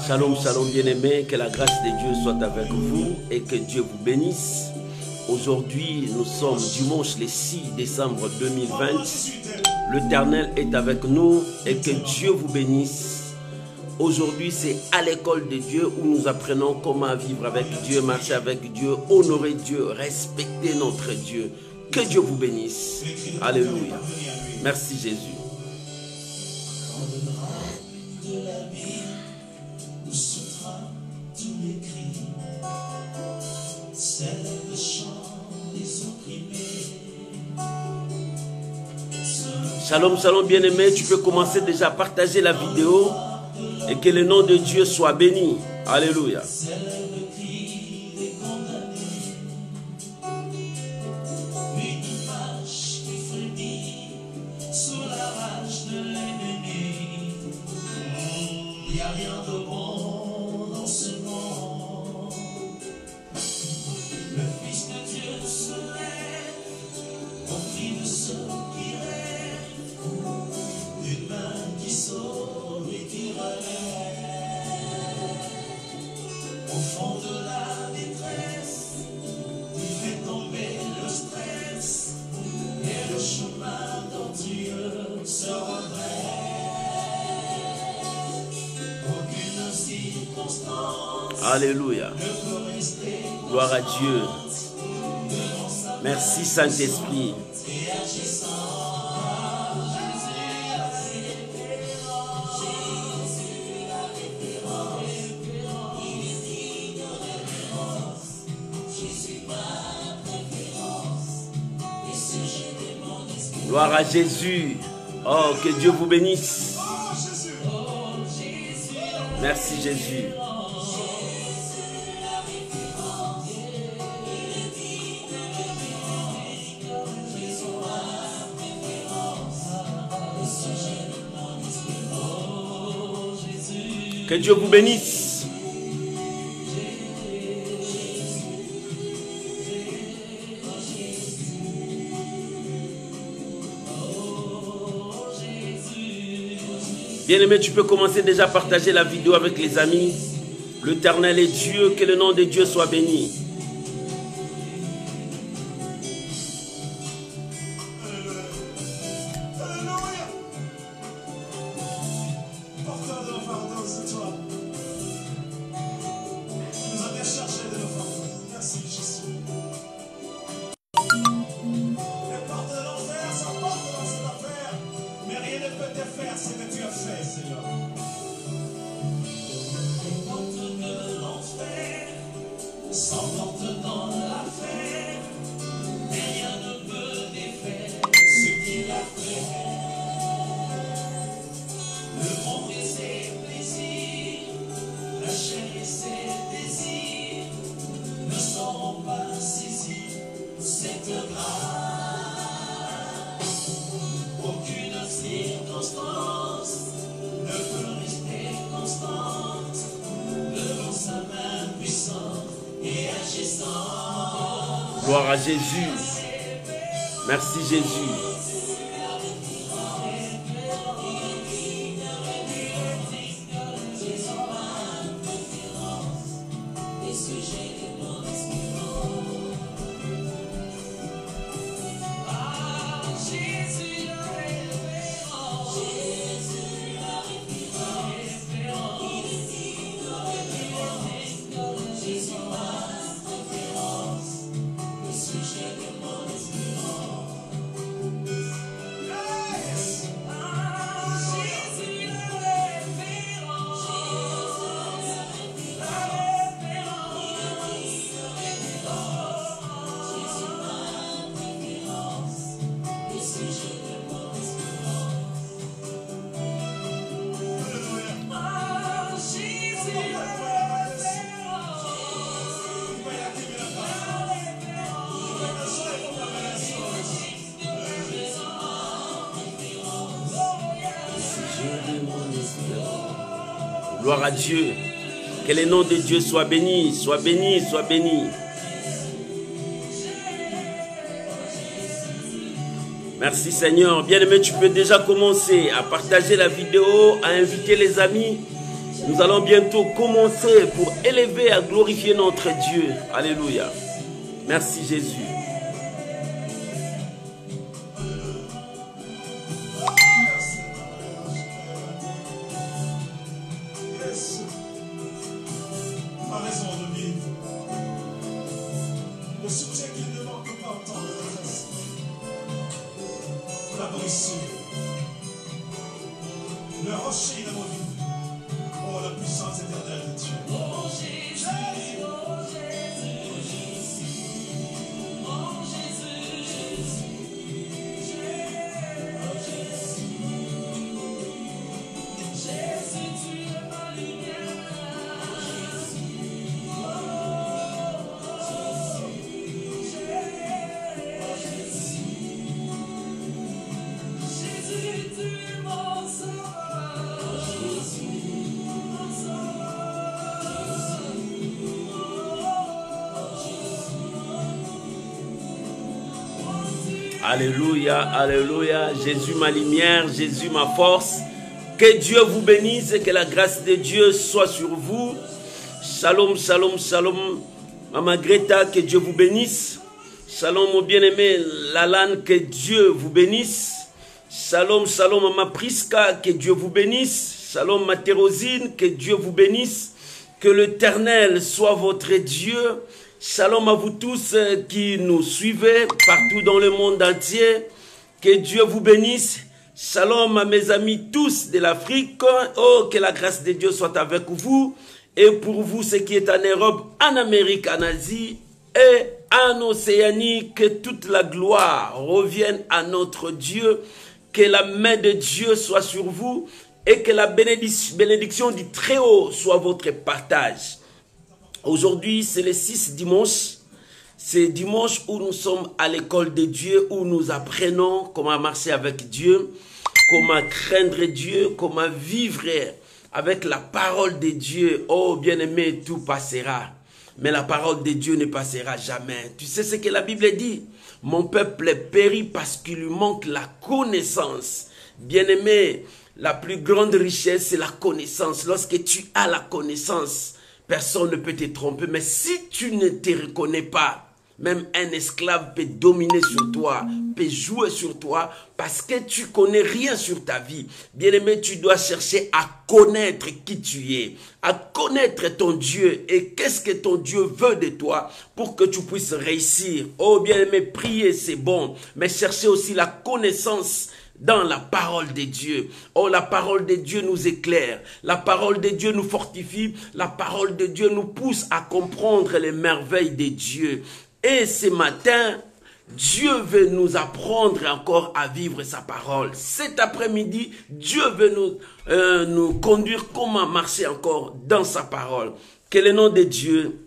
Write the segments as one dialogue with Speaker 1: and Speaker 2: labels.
Speaker 1: Shalom, shalom bien-aimés, que la grâce de Dieu soit avec vous et que Dieu vous bénisse. Aujourd'hui, nous sommes dimanche le 6 décembre 2020. L'Éternel est avec nous et que Dieu vous bénisse. Aujourd'hui, c'est à l'école de Dieu où nous apprenons comment vivre avec Dieu, marcher avec Dieu, honorer Dieu, respecter notre Dieu. Que Dieu vous bénisse. Alléluia. Merci Jésus. Shalom, shalom bien-aimé, tu peux commencer déjà à partager la vidéo et que le nom de Dieu soit béni. Alléluia. Alléluia. Gloire à Dieu. Merci Saint-Esprit. Gloire à Jésus. Oh, que Dieu vous bénisse. Merci Jésus. Que Dieu vous bénisse. Bien-aimé, tu peux commencer déjà à partager la vidéo avec les amis. L'Éternel est Dieu, que le nom de Dieu soit béni. Gloire à Jésus. Merci Jésus. Gloire à Dieu. Que le nom de Dieu soit béni, soit béni, soit béni. Merci Seigneur. Bien-aimé, tu peux déjà commencer à partager la vidéo, à inviter les amis Nous allons bientôt commencer pour élever et glorifier notre Dieu. Alléluia. Merci Jésus.
Speaker 2: Le rocher inamovible. Oh, la puissance éternelle de Dieu. Oh Jésus, oh Jésus, oh Jésus, Jésus, tu es ma lumière. Jésus, tu es mon sauveur.
Speaker 1: Alléluia, alléluia. Jésus ma lumière, Jésus ma force. Que Dieu vous bénisse et que la grâce de Dieu soit sur vous. Shalom, shalom, shalom. Maman Greta, que Dieu vous bénisse. Shalom mon bien-aimé Lalan, que Dieu vous bénisse. Shalom, shalom Maman Priska, que Dieu vous bénisse. Shalom ma Thérosine, que Dieu vous bénisse. Que l'Éternel soit votre Dieu. Shalom à vous tous qui nous suivez partout dans le monde entier. Que Dieu vous bénisse. Shalom à mes amis tous de l'Afrique. Oh, que la grâce de Dieu soit avec vous. Et pour vous, ce qui est en Europe, en Amérique, en Asie et en Océanie, que toute la gloire revienne à notre Dieu. Que la main de Dieu soit sur vous et que la bénédiction du Très-Haut soit votre partage. Aujourd'hui, c'est le 6 dimanche. C'est dimanche où nous sommes à l'école de Dieu, où nous apprenons comment marcher avec Dieu, comment craindre Dieu, comment vivre avec la parole de Dieu. Oh, bien-aimé, tout passera. Mais la parole de Dieu ne passera jamais. Tu sais ce que la Bible dit? Mon peuple périt parce qu'il lui manque la connaissance. Bien-aimé, la plus grande richesse, c'est la connaissance. Lorsque tu as la connaissance, personne ne peut te tromper. Mais si tu ne te reconnais pas, même un esclave peut dominer sur toi, peut jouer sur toi, parce que tu connais rien sur ta vie. Bien-aimé, tu dois chercher à connaître qui tu es, à connaître ton Dieu et qu'est-ce que ton Dieu veut de toi pour que tu puisses réussir. Oh, bien-aimé, prier c'est bon, mais chercher aussi la connaissance dans la parole de Dieu. Oh, la parole de Dieu nous éclaire. La parole de Dieu nous fortifie. La parole de Dieu nous pousse à comprendre les merveilles de Dieu. Et ce matin, Dieu veut nous apprendre encore à vivre sa parole. Cet après-midi, Dieu veut nous conduire comment marcher encore dans sa parole. Que le nom de Dieu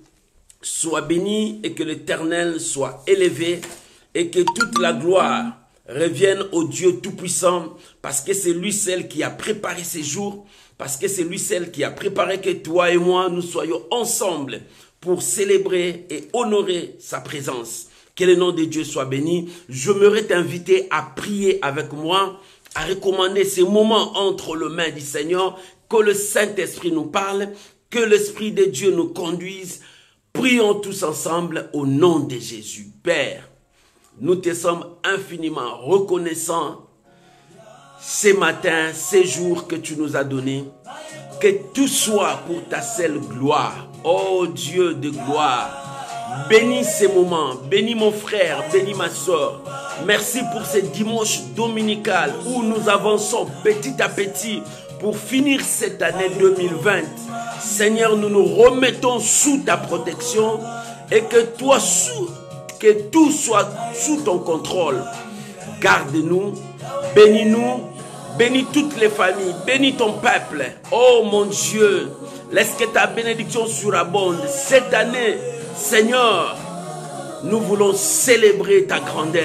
Speaker 1: soit béni et que l'Éternel soit élevé et que toute la gloire revienne au Dieu Tout-Puissant, parce que c'est lui seul qui a préparé ces jours, parce que c'est lui seul qui a préparé que toi et moi, nous soyons ensemble pour célébrer et honorer sa présence. Que le nom de Dieu soit béni. J'aimerais t'inviter à prier avec moi, à recommander ces moments entre les mains du Seigneur, que le Saint-Esprit nous parle, que l'Esprit de Dieu nous conduise. Prions tous ensemble au nom de Jésus. Père, nous te sommes infiniment reconnaissants ce matin, ces jours que tu nous as donnés. Que tout soit pour ta seule gloire. Oh Dieu de gloire, bénis ces moments, bénis mon frère, bénis ma soeur. Merci pour ce dimanche dominical où nous avançons petit à petit pour finir cette année 2020. Seigneur, nous nous remettons sous ta protection et que tout soit sous ton contrôle. Garde-nous, bénis-nous, bénis toutes les familles, bénis ton peuple. Oh mon Dieu, laisse que ta bénédiction surabonde. Cette année, Seigneur, nous voulons célébrer ta grandeur.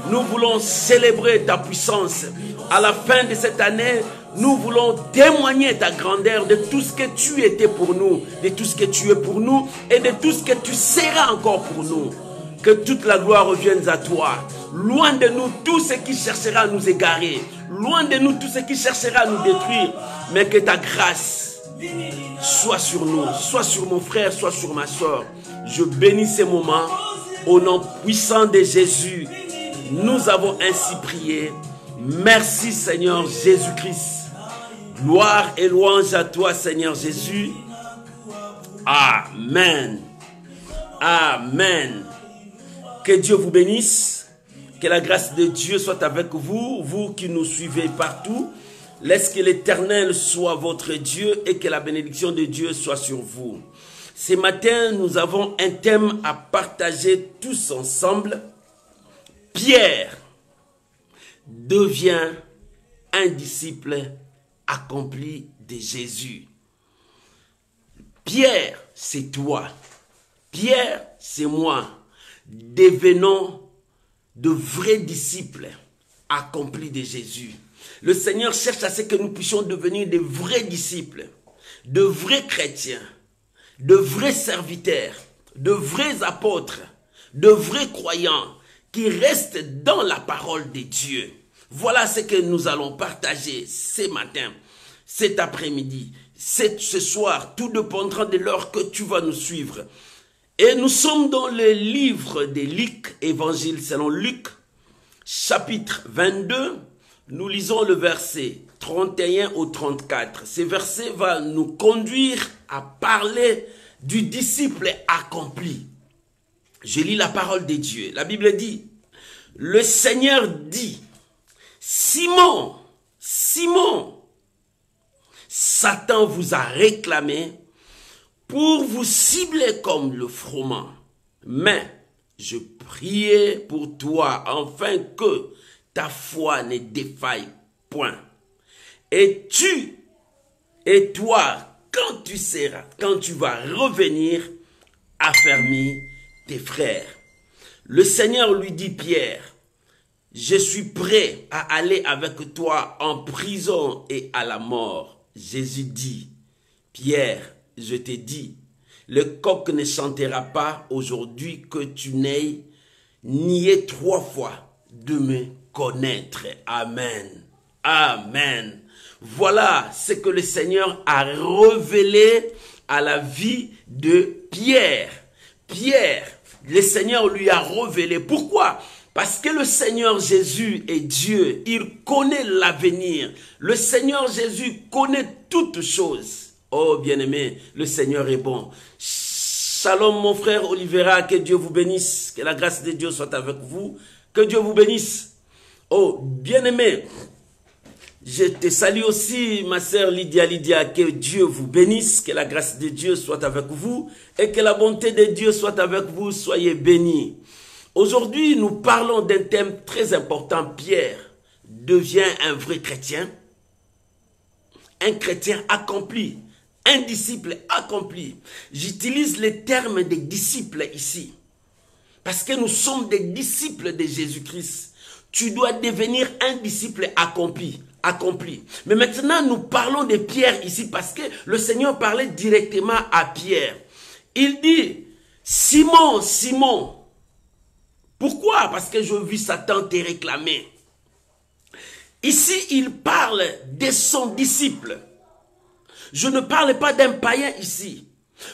Speaker 1: Nous voulons célébrer ta puissance. À la fin de cette année, nous voulons témoigner ta grandeur de tout ce que tu étais pour nous, de tout ce que tu es pour nous et de tout ce que tu seras encore pour nous. Que toute la gloire revienne à toi. Loin de nous tout ce qui cherchera à nous égarer. Loin de nous tout ce qui cherchera à nous détruire. Mais que ta grâce Sois sur nous, sois sur mon frère, sois sur ma soeur. Je bénis ces moments au nom puissant de Jésus. Nous avons ainsi prié. Merci Seigneur Jésus-Christ. Gloire et louange à toi Seigneur Jésus. Amen. Amen. Que Dieu vous bénisse. Que la grâce de Dieu soit avec vous, vous qui nous suivez partout. Laisse que l'Éternel soit votre Dieu et que la bénédiction de Dieu soit sur vous. Ce matin, nous avons un thème à partager tous ensemble. Pierre devient un disciple accompli de Jésus. Pierre, c'est toi. Pierre, c'est moi. Devenons de vrais disciples accomplis de Jésus. Le Seigneur cherche à ce que nous puissions devenir de vrais disciples, de vrais chrétiens, de vrais serviteurs, de vrais apôtres, de vrais croyants qui restent dans la parole de Dieu. Voilà ce que nous allons partager ce matin, cet après-midi, ce soir, tout dépendra de l'heure que tu vas nous suivre. Et nous sommes dans le livre de Luc, évangile selon Luc, chapitre 22. Nous lisons le verset 31 au 34. Ce verset va nous conduire à parler du disciple accompli. Je lis la parole de Dieu. La Bible dit, le Seigneur dit, Simon, Simon, Satan vous a réclamé pour vous cibler comme le froment. Mais je priais pour toi afin que ta foi ne défaille point. Et toi, quand tu vas revenir, affermis tes frères. Le Seigneur lui dit, Pierre, je suis prêt à aller avec toi en prison et à la mort. Jésus dit, Pierre, je te dis, le coq ne chantera pas aujourd'hui que tu n'aies nié 3 fois de me connaître. Amen. Amen. Voilà ce que le Seigneur a révélé à la vie de Pierre. Pierre, le Seigneur lui a révélé. Pourquoi? Parce que le Seigneur Jésus est Dieu. Il connaît l'avenir. Le Seigneur Jésus connaît toutes choses. Oh bien-aimé, le Seigneur est bon. Shalom mon frère Olivera, que Dieu vous bénisse. Que la grâce de Dieu soit avec vous. Que Dieu vous bénisse. Oh bien-aimé, je te salue aussi ma sœur Lydia. Que Dieu vous bénisse. Que la grâce de Dieu soit avec vous. Et que la bonté de Dieu soit avec vous. Soyez bénis. Aujourd'hui, nous parlons d'un thème très important. Pierre devient un vrai chrétien. Un chrétien accompli. Un disciple accompli. J'utilise le terme des disciples ici. Parce que nous sommes des disciples de Jésus-Christ. Tu dois devenir un disciple accompli. Mais maintenant, nous parlons de Pierre ici parce que le Seigneur parlait directement à Pierre. Il dit, Simon, Simon. Pourquoi? Parce que je vis Satan te réclamer. Ici, il parle de son disciple. Je ne parle pas d'un païen ici,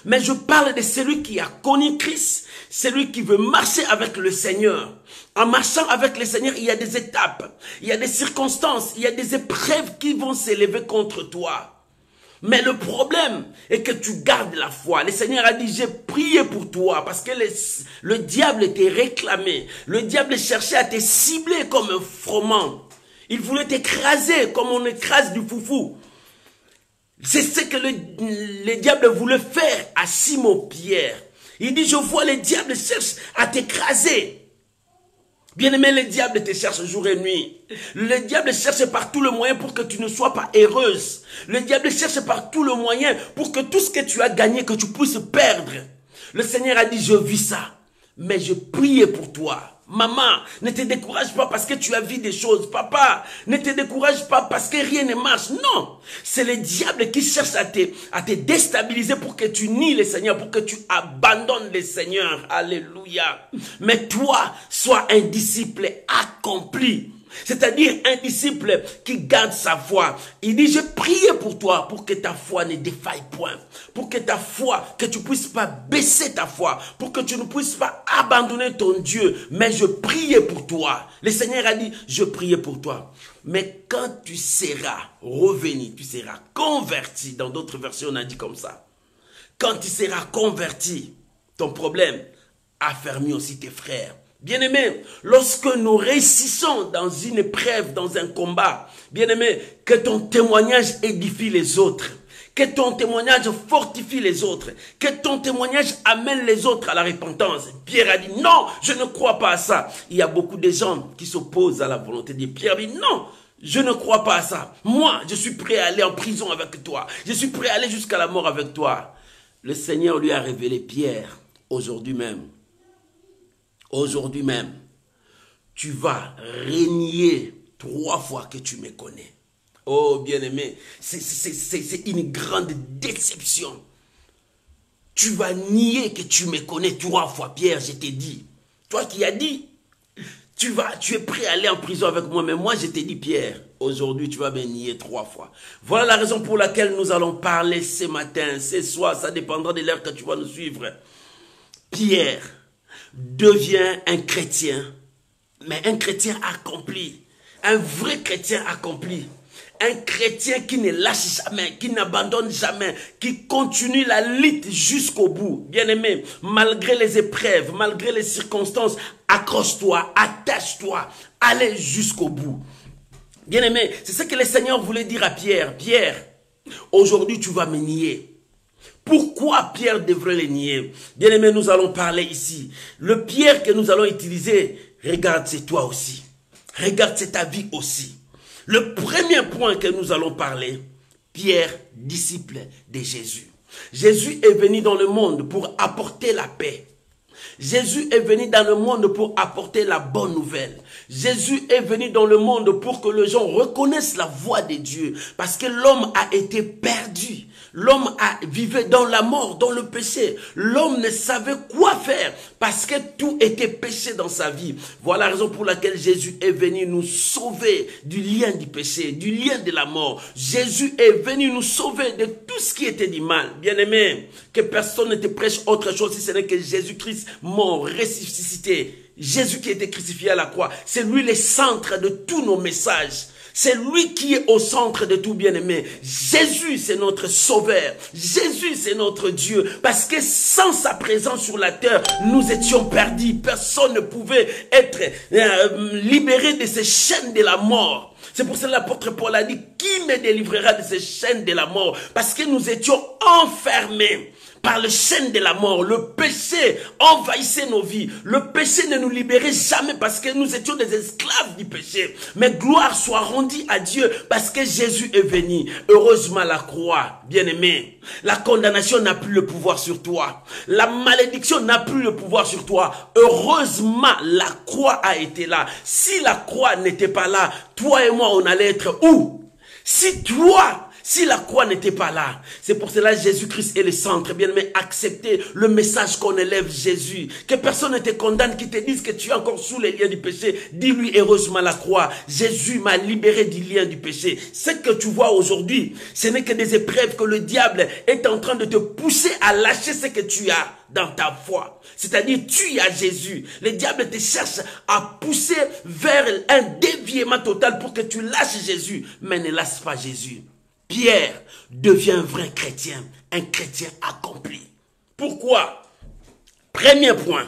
Speaker 1: mais je parle de celui qui a connu Christ, celui qui veut marcher avec le Seigneur. En marchant avec le Seigneur, il y a des étapes, il y a des circonstances, il y a des épreuves qui vont s'élever contre toi. Mais le problème est que tu gardes la foi. Le Seigneur a dit, j'ai prié pour toi parce que le diable t'est réclamé. Le diable cherchait à te cibler comme un froment. Il voulait t'écraser comme on écrase du foufou. C'est ce que le diable voulait faire à Simon Pierre. Il dit, je vois le diable cherche à t'écraser. Bien-aimé, le diable te cherche jour et nuit. Le diable cherche par tout le moyen pour que tu ne sois pas heureuse. Le diable cherche par tout le moyen pour que tout ce que tu as gagné, que tu puisses perdre. Le Seigneur a dit, je vis ça, mais je priais pour toi. Maman, ne te décourage pas parce que tu as vu des choses. Papa, ne te décourage pas parce que rien ne marche. Non, c'est le diable qui cherche à te déstabiliser pour que tu nies le Seigneur, pour que tu abandonnes le Seigneur. Alléluia. Mais toi, sois un disciple accompli. C'est-à-dire un disciple qui garde sa foi. Il dit, je priais pour toi, pour que ta foi ne défaille point. Pour que ta foi, que tu ne puisses pas baisser ta foi. Pour que tu ne puisses pas abandonner ton Dieu. Mais je priais pour toi. Le Seigneur a dit, je priais pour toi. Mais quand tu seras revenu, tu seras converti. Dans d'autres versions, on a dit comme ça. Quand tu seras converti, ton problème affermit aussi tes frères. Bien-aimé, lorsque nous réussissons dans une épreuve, dans un combat, bien-aimé, que ton témoignage édifie les autres, que ton témoignage fortifie les autres, que ton témoignage amène les autres à la repentance. Pierre a dit, non, je ne crois pas à ça. Il y a beaucoup de gens qui s'opposent à la volonté de Dieu. Pierre dit, non, je ne crois pas à ça. Moi, je suis prêt à aller en prison avec toi. Je suis prêt à aller jusqu'à la mort avec toi. Le Seigneur lui a révélé, Pierre, aujourd'hui même, tu vas renier 3 fois que tu me connais. Oh bien-aimé, c'est une grande déception. Tu vas nier que tu me connais 3 fois, Pierre, je t'ai dit. Toi qui as dit, tu es prêt à aller en prison avec moi, mais moi je t'ai dit, Pierre, aujourd'hui tu vas me nier 3 fois. Voilà la raison pour laquelle nous allons parler ce matin, ce soir, ça dépendra de l'heure que tu vas nous suivre. Pierre devient un chrétien, mais un chrétien accompli, un vrai chrétien accompli, un chrétien qui ne lâche jamais, qui n'abandonne jamais, qui continue la lutte jusqu'au bout. Bien-aimé, malgré les épreuves, malgré les circonstances, accroche-toi, attache-toi, allez jusqu'au bout. Bien-aimé, c'est ce que le Seigneur voulait dire à Pierre. Pierre, aujourd'hui tu vas me nier. Pourquoi Pierre devrait les nier? Bien-aimé, nous allons parler ici. Le Pierre que nous allons utiliser, regarde, c'est toi aussi. Regarde, c'est ta vie aussi. Le premier point que nous allons parler, Pierre, disciple de Jésus. Jésus est venu dans le monde pour apporter la paix. Jésus est venu dans le monde pour apporter la bonne nouvelle. Jésus est venu dans le monde pour que les gens reconnaissent la voix de Dieu. Parce que l'homme a été perdu. L'homme vivait dans la mort, dans le péché. L'homme ne savait quoi faire parce que tout était péché dans sa vie. Voilà la raison pour laquelle Jésus est venu nous sauver du lien du péché, du lien de la mort. Jésus est venu nous sauver de tout ce qui était du mal. Bien-aimé, que personne ne te prêche autre chose si ce n'est que Jésus-Christ mort, ressuscité. Jésus qui a été crucifié à la croix, c'est lui le centre de tous nos messages. C'est lui qui est au centre de tout, bien-aimé. Jésus, c'est notre sauveur. Jésus, c'est notre Dieu. Parce que sans sa présence sur la terre, nous étions perdus. Personne ne pouvait être libéré de ces chaînes de la mort. C'est pour cela que l'apôtre Paul a dit, qui me délivrera de ces chaînes de la mort? Parce que nous étions enfermés par les chaînes de la mort. Le péché envahissait nos vies. Le péché ne nous libérait jamais parce que nous étions des esclaves du péché. Mais gloire soit rendue à Dieu parce que Jésus est venu. Heureusement la croix, bien-aimé. La condamnation n'a plus le pouvoir sur toi. La malédiction n'a plus le pouvoir sur toi. Heureusement la croix a été là. Si la croix n'était pas là, toi et moi on allait être où? Si la croix n'était pas là, c'est pour cela que Jésus-Christ est le centre. Bien aimé, acceptez le message qu'on élève Jésus. Que personne ne te condamne, qui te dise que tu es encore sous les liens du péché. Dis-lui heureusement la croix. Jésus m'a libéré du lien du péché. Ce que tu vois aujourd'hui, ce n'est que des épreuves que le diable est en train de te pousser à lâcher ce que tu as dans ta foi. C'est-à-dire, tu as Jésus. Le diable te cherche à pousser vers un déviement total pour que tu lâches Jésus. Mais ne lâche pas Jésus. Pierre devient un vrai chrétien, un chrétien accompli. Pourquoi? Premier point,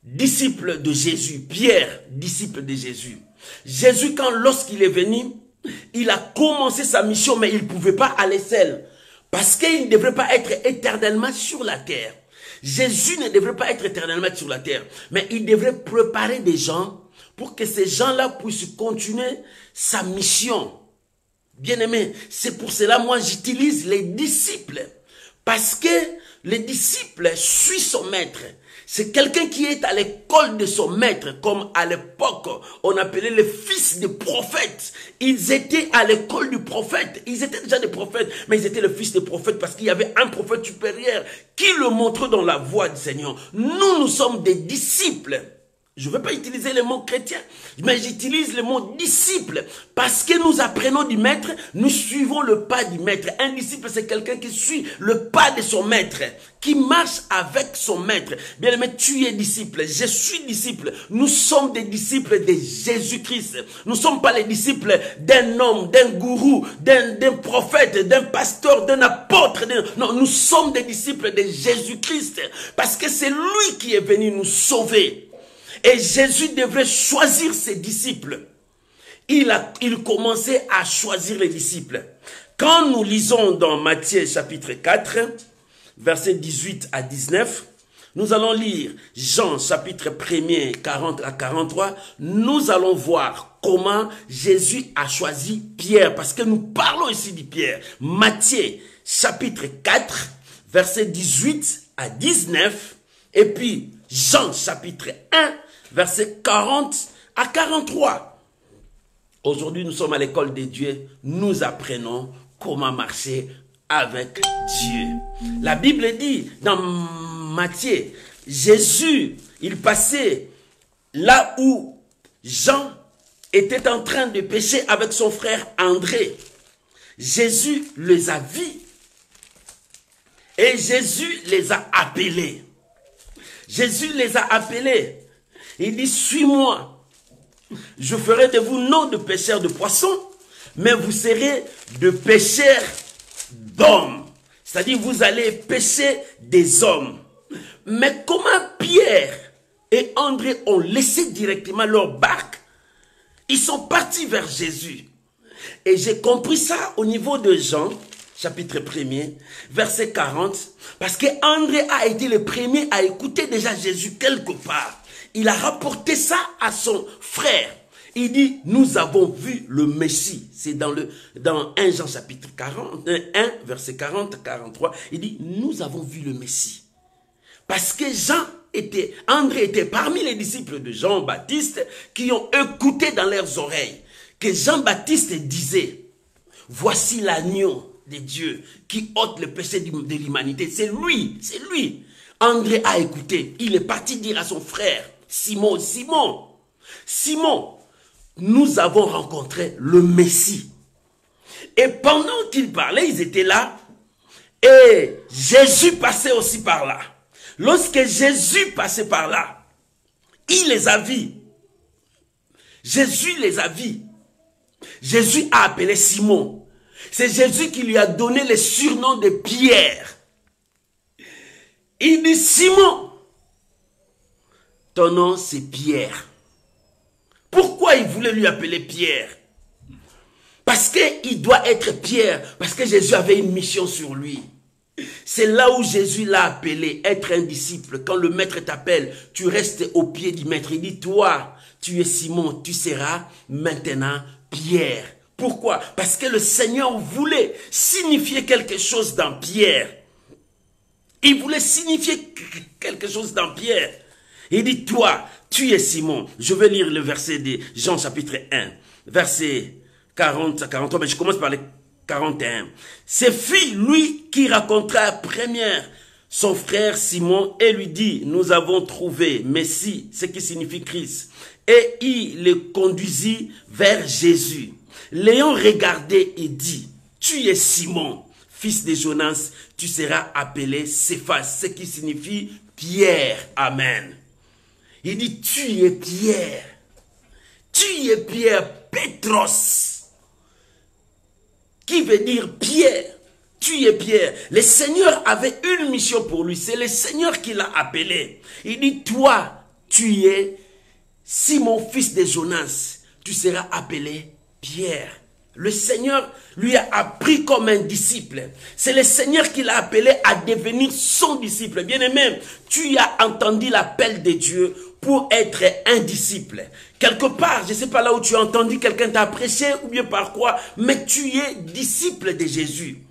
Speaker 1: disciple de Jésus. Pierre, disciple de Jésus. Jésus, lorsqu'il est venu, il a commencé sa mission, mais il ne pouvait pas aller seul. Parce qu'il ne devrait pas être éternellement sur la terre. Jésus ne devrait pas être éternellement sur la terre. Mais il devrait préparer des gens pour que ces gens-là puissent continuer sa mission. Bien-aimé, c'est pour cela moi j'utilise les disciples. Parce que les disciples suivent son maître. C'est quelqu'un qui est à l'école de son maître, comme à l'époque, on appelait les fils des prophètes. Ils étaient à l'école du prophète. Ils étaient déjà des prophètes, mais ils étaient les fils des prophètes parce qu'il y avait un prophète supérieur qui le montrait dans la voie du Seigneur. Nous sommes des disciples. Je ne veux pas utiliser le mot chrétien, mais j'utilise le mot disciple. Parce que nous apprenons du maître, nous suivons le pas du maître. Un disciple, c'est quelqu'un qui suit le pas de son maître, qui marche avec son maître. Bien aimé, tu es disciple, je suis disciple. Nous sommes des disciples de Jésus-Christ. Nous ne sommes pas les disciples d'un homme, d'un gourou, d'un prophète, d'un pasteur, d'un apôtre. Non, nous sommes des disciples de Jésus-Christ. Parce que c'est lui qui est venu nous sauver. Et Jésus devrait choisir ses disciples. Il commençait à choisir les disciples. Quand nous lisons dans Matthieu chapitre 4, versets 18 à 19, nous allons lire Jean chapitre 1er, 40 à 43. Nous allons voir comment Jésus a choisi Pierre. Parce que nous parlons ici de Pierre. Matthieu chapitre 4, versets 18 à 19. Et puis Jean chapitre 1, versets 40 à 43. Aujourd'hui, nous sommes à l'école de Dieu. Nous apprenons comment marcher avec Dieu. La Bible dit dans Matthieu, Jésus, il passait là où Jean était en train de pêcher avec son frère André. Jésus les a vus et Jésus les a appelés. Jésus les a appelés. Il dit, suis-moi. Je ferai de vous non de pêcheurs de poissons, mais vous serez de pêcheurs d'hommes. C'est-à-dire, vous allez pêcher des hommes. Mais comment Pierre et André ont laissé directement leur barque? Ils sont partis vers Jésus. Et j'ai compris ça au niveau de Jean, chapitre 1er, verset 40. Parce que André a été le premier à écouter déjà Jésus quelque part. Il a rapporté ça à son frère. Il dit, nous avons vu le Messie. C'est dans 1 Jean chapitre 1, verset 40 à 43. Il dit, nous avons vu le Messie. Parce que André était parmi les disciples de Jean-Baptiste qui ont écouté dans leurs oreilles que Jean-Baptiste disait, voici l'agneau de Dieu qui ôte le péché de l'humanité. C'est lui, c'est lui. André a écouté. Il est parti dire à son frère, Simon, nous avons rencontré le Messie. Et pendant qu'il parlait, ils étaient là. Et Jésus passait aussi par là. Lorsque Jésus passait par là, il les a vus. Jésus les a vus. Jésus a appelé Simon. C'est Jésus qui lui a donné le surnom de Pierre. Il dit, Simon, ton nom c'est Pierre. Pourquoi il voulait lui appeler Pierre? Parce qu'il doit être Pierre. Parce que Jésus avait une mission sur lui. C'est là où Jésus l'a appelé, être un disciple. Quand le maître t'appelle, tu restes au pied du maître. Il dit, toi, tu es Simon, tu seras maintenant Pierre. Pourquoi? Parce que le Seigneur voulait signifier quelque chose dans Pierre. Il voulait signifier quelque chose dans Pierre. Il dit, toi, tu es Simon. Je vais lire le verset de Jean chapitre 1, verset 40 à 43, mais je commence par le 41. C'est lui qui racontera première son frère Simon et lui dit, nous avons trouvé Messie, ce qui signifie Christ. Et il le conduisit vers Jésus. L'ayant regardé et dit, tu es Simon, fils de Jonas, tu seras appelé Céphas, ce qui signifie Pierre. Amen. Il dit, tu es Pierre. Tu es Pierre, Pétros. Qui veut dire Pierre. Tu es Pierre. Le Seigneur avait une mission pour lui. C'est le Seigneur qui l'a appelé. Il dit, toi, tu es Simon, fils de Jonas. Tu seras appelé Pierre. Le Seigneur lui a appris comme un disciple. C'est le Seigneur qui l'a appelé à devenir son disciple. Bien-aimé, tu as entendu l'appel de Dieu pour être un disciple. Quelque part, je ne sais pas là où tu as entendu, quelqu'un t'a prêché ou bien par quoi, mais tu es disciple de Jésus.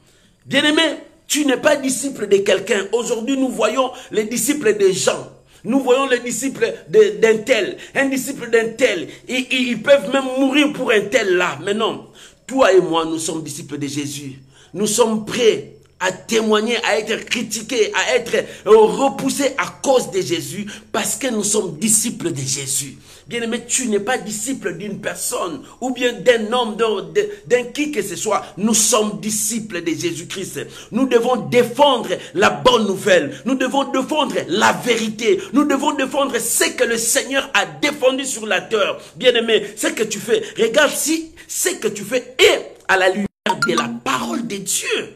Speaker 1: Bien-aimé, tu n'es pas disciple de quelqu'un. Aujourd'hui, nous voyons les disciples de Jean. Nous voyons les disciples d'un tel, un disciple d'un tel. Ils peuvent même mourir pour un tel là. Mais non, toi et moi, nous sommes disciples de Jésus. Nous sommes prêts à témoigner, à être critiqués, à être repoussés à cause de Jésus, parce que nous sommes disciples de Jésus. Bien-aimé, tu n'es pas disciple d'une personne ou bien d'un homme, d'un qui que ce soit. Nous sommes disciples de Jésus-Christ. Nous devons défendre la bonne nouvelle. Nous devons défendre la vérité. Nous devons défendre ce que le Seigneur a défendu sur la terre. Bien-aimé, ce que tu fais, regarde si ce que tu fais est à la lumière de la parole de Dieu.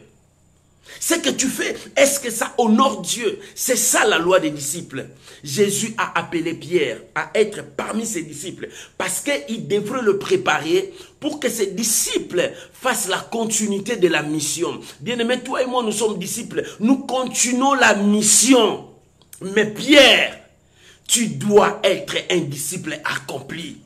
Speaker 1: Ce que tu fais, est-ce que ça honore Dieu? C'est ça la loi des disciples. Jésus a appelé Pierre à être parmi ses disciples parce qu'il devrait le préparer pour que ses disciples fassent la continuité de la mission. Bien-aimé, toi et moi, nous sommes disciples. Nous continuons la mission. Mais Pierre, tu dois être un disciple accompli.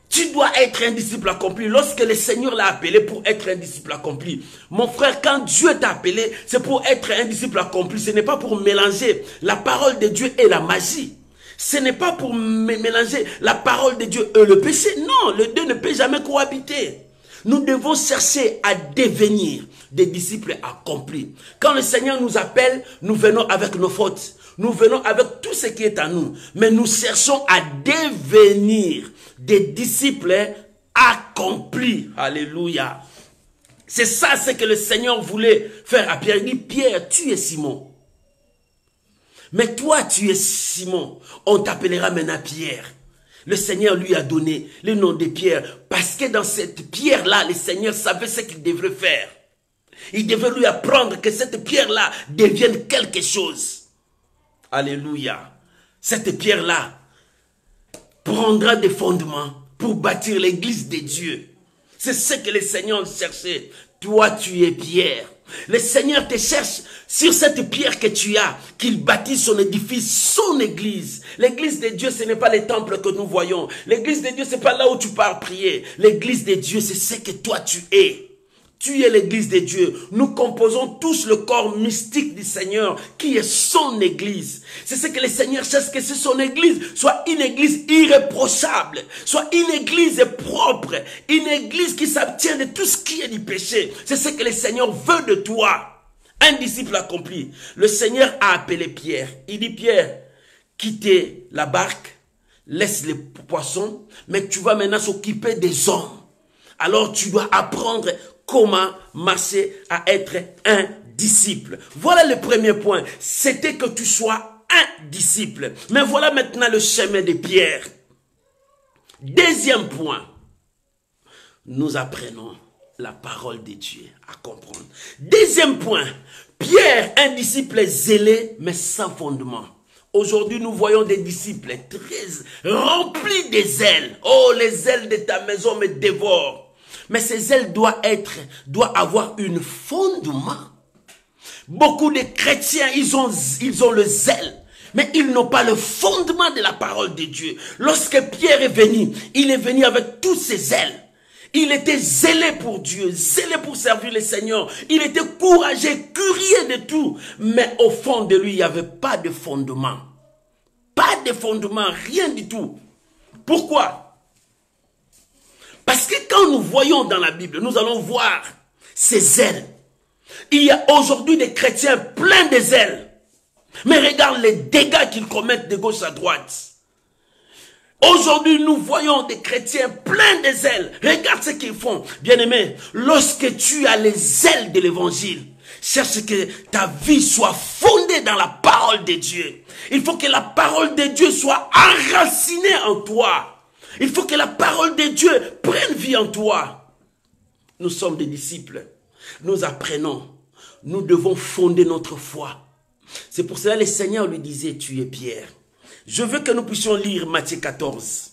Speaker 1: Tu dois être un disciple accompli. Lorsque le Seigneur l'a appelé pour être un disciple accompli. Mon frère, quand Dieu t'a appelé, c'est pour être un disciple accompli. Ce n'est pas pour mélanger la parole de Dieu et la magie. Ce n'est pas pour mélanger la parole de Dieu et le péché. Non, les deux ne peuvent jamais cohabiter. Nous devons chercher à devenir des disciples accomplis. Quand le Seigneur nous appelle, nous venons avec nos fautes. Nous venons avec tout ce qui est à nous. Mais nous cherchons à devenir des disciples accomplis. Alléluia. C'est ça ce que le Seigneur voulait faire à Pierre. Il dit, Pierre, tu es Simon. Mais toi, tu es Simon. On t'appellera maintenant Pierre. Le Seigneur lui a donné le nom de Pierre. Parce que dans cette pierre-là, le Seigneur savait ce qu'il devrait faire. Il devait lui apprendre que cette pierre-là devienne quelque chose. Alléluia. Cette pierre-là prendra des fondements pour bâtir l'église de Dieu. C'est ce que le Seigneur cherchait. Toi, tu es Pierre. Le Seigneur te cherche sur cette pierre que tu as, qu'il bâtisse son édifice, son église. L'église de Dieu, ce n'est pas les temples que nous voyons. L'église de Dieu, ce n'est pas là où tu pars prier. L'église de Dieu, c'est ce que toi tu es. Tu es l'église de Dieu. Nous composons tous le corps mystique du Seigneur qui est son église. C'est ce que le Seigneur cherche, que son église soit une église irréprochable, soit une église propre, une église qui s'abstient de tout ce qui est du péché. C'est ce que le Seigneur veut de toi. Un disciple accompli. Le Seigneur a appelé Pierre. Il dit, Pierre, quittez la barque, laisse les poissons, mais tu vas maintenant s'occuper des hommes. Alors tu dois apprendre comment marcher à être un disciple. Voilà le premier point. C'était que tu sois un disciple. Mais voilà maintenant le chemin de Pierre. Deuxième point. Nous apprenons la parole de Dieu à comprendre. Deuxième point. Pierre, un disciple zélé mais sans fondement. Aujourd'hui, nous voyons des disciples très remplis des ailes. Oh, les ailes de ta maison me dévorent. Mais ces ailes doivent avoir un fondement. Beaucoup de chrétiens, ils ont le zèle, mais ils n'ont pas le fondement de la parole de Dieu. Lorsque Pierre est venu, il est venu avec toutes ses ailes. Il était zélé pour Dieu, zélé pour servir le Seigneur. Il était courageux, curieux de tout. Mais au fond de lui, il n'y avait pas de fondement. Pas de fondement, rien du tout. Pourquoi? Parce que quand nous voyons dans la Bible, nous allons voir ces ailes. Il y a aujourd'hui des chrétiens pleins de zèle. Mais regarde les dégâts qu'ils commettent de gauche à droite. Aujourd'hui, nous voyons des chrétiens pleins de zèle. Regarde ce qu'ils font. Bien-aimé, lorsque tu as les ailes de l'évangile, cherche que ta vie soit fondée dans la parole de Dieu. Il faut que la parole de Dieu soit enracinée en toi. Il faut que la parole de Dieu prenne vie en toi. Nous sommes des disciples. Nous apprenons. Nous devons fonder notre foi. C'est pour cela que le Seigneur lui disait, tu es Pierre. Je veux que nous puissions lire Matthieu 14.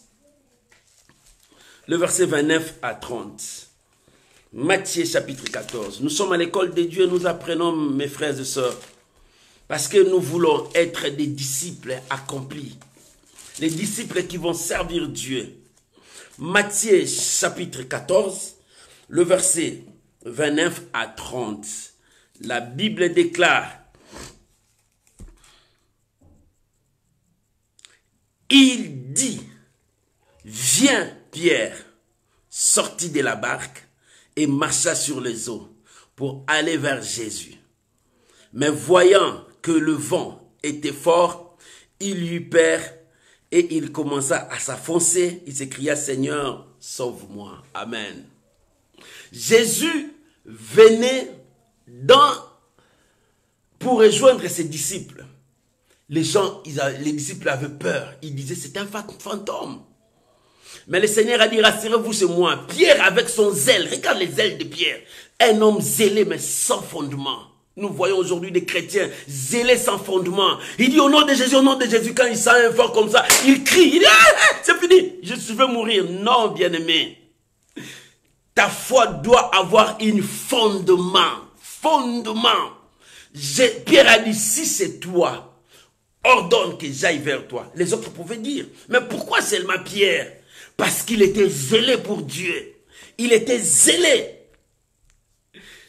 Speaker 1: Le verset 29 à 30. Matthieu chapitre 14. Nous sommes à l'école de Dieu. Nous apprenons, mes frères et sœurs. Parce que nous voulons être des disciples accomplis. Les disciples qui vont servir Dieu. Matthieu chapitre 14, le verset 29 à 30. La Bible déclare, il dit, viens Pierre, sortit de la barque et marcha sur les eaux pour aller vers Jésus. Mais voyant que le vent était fort, il eut peur et il commença à s'enfoncer. Il s'écria, Seigneur, sauve-moi. Amen. Jésus venait pour rejoindre ses disciples. Les disciples avaient peur. Ils disaient, c'est un fantôme. Mais le Seigneur a dit, rassurez-vous, c'est moi. Pierre avec son zèle, regarde les ailes de Pierre. Un homme zélé mais sans fondement. Nous voyons aujourd'hui des chrétiens zélés sans fondement. Il dit au nom de Jésus, quand il sent un fort comme ça, il crie, il dit, c'est fini, je vais mourir. Non, bien-aimé. Ta foi doit avoir un fondement. Fondement. Pierre a dit, si c'est toi, ordonne que j'aille vers toi. Les autres pouvaient dire, mais pourquoi seulement Pierre? Parce qu'il était zélé pour Dieu. Il était zélé.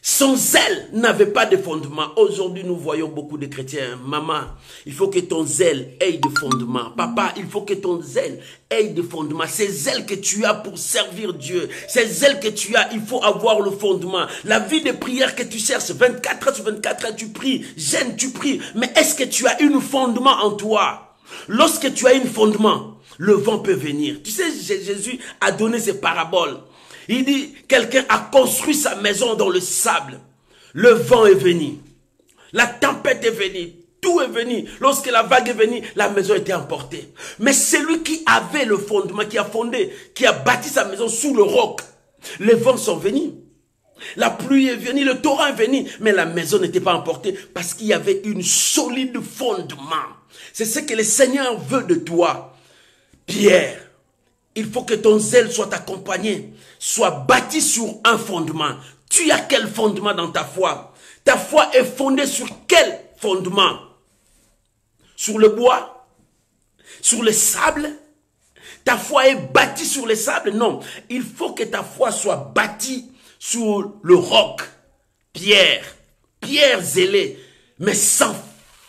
Speaker 1: Son zèle n'avait pas de fondement. Aujourd'hui, nous voyons beaucoup de chrétiens. Maman, il faut que ton zèle ait de fondement. Papa, il faut que ton zèle ait de fondement. Ces zèles que tu as pour servir Dieu, ces zèles que tu as, il faut avoir le fondement. La vie de prière que tu cherches, 24 heures sur 24 heures, tu pries, jeûnes, tu pries. Mais est-ce que tu as un fondement en toi? Lorsque tu as un fondement, le vent peut venir. Tu sais, Jésus a donné ces paraboles. Il dit, quelqu'un a construit sa maison dans le sable. Le vent est venu. La tempête est venue. Tout est venu. Lorsque la vague est venue, la maison était emportée. Mais celui qui avait le fondement, qui a fondé, qui a bâti sa maison sous le roc, les vents sont venus. La pluie est venue, le torrent est venu, mais la maison n'était pas emportée parce qu'il y avait une solide fondement. C'est ce que le Seigneur veut de toi. Pierre, il faut que ton zèle soit accompagné, soit bâti sur un fondement. Tu as quel fondement dans ta foi? Ta foi est fondée sur quel fondement? Sur le bois? Sur le sable? Ta foi est bâtie sur le sable? Non. Il faut que ta foi soit bâtie sur le roc. Pierre zélé, mais sans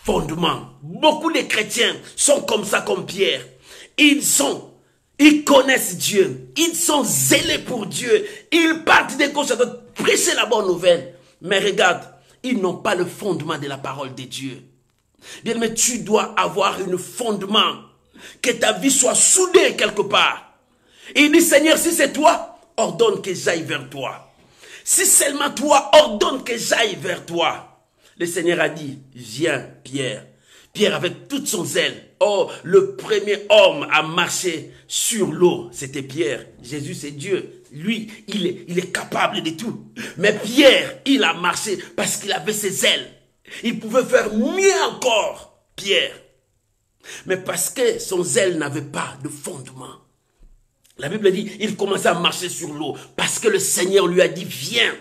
Speaker 1: fondement. Beaucoup de chrétiens sont comme ça, comme Pierre. Ils connaissent Dieu. Ils sont zélés pour Dieu. Ils partent de gauche à droite prêcher la bonne nouvelle. Mais regarde, ils n'ont pas le fondement de la parole de Dieu. Bien, mais tu dois avoir un fondement. Que ta vie soit soudée quelque part. Il dit, Seigneur, si c'est toi, ordonne que j'aille vers toi. Si seulement toi, ordonne que j'aille vers toi. Le Seigneur a dit, viens Pierre. Pierre avec toute son zèle. Oh, le premier homme à marcher sur l'eau, c'était Pierre. Jésus, c'est Dieu. Lui, il est capable de tout. Mais Pierre, il a marché parce qu'il avait ses ailes. Il pouvait faire mieux encore, Pierre. Mais parce que son zèle n'avait pas de fondement. La Bible dit, il commençait à marcher sur l'eau parce que le Seigneur lui a dit, viens.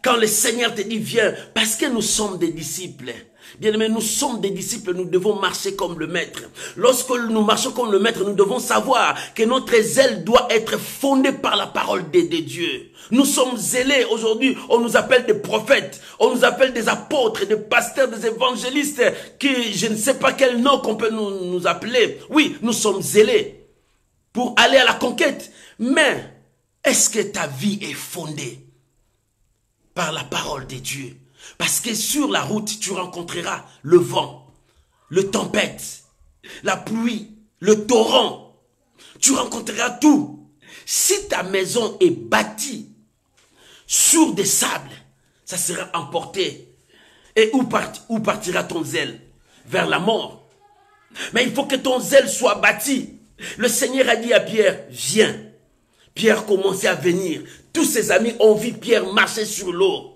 Speaker 1: Quand le Seigneur te dit, viens, parce que nous sommes des disciples. Bien-aimés, nous sommes des disciples, nous devons marcher comme le Maître. Lorsque nous marchons comme le Maître, nous devons savoir que notre zèle doit être fondée par la parole de Dieu. Nous sommes zélés aujourd'hui, on nous appelle des prophètes, on nous appelle des apôtres, des pasteurs, des évangélistes, qui je ne sais pas quel nom qu'on peut nous appeler. Oui, nous sommes zélés pour aller à la conquête. Mais est-ce que ta vie est fondée par la parole de Dieu? Parce que sur la route, tu rencontreras le vent, le tempête, la pluie, le torrent. Tu rencontreras tout. Si ta maison est bâtie sur des sables, ça sera emporté. Et où partira ton zèle? Vers la mort. Mais il faut que ton zèle soit bâti. Le Seigneur a dit à Pierre, viens. Pierre commençait à venir. Tous ses amis ont vu Pierre marcher sur l'eau.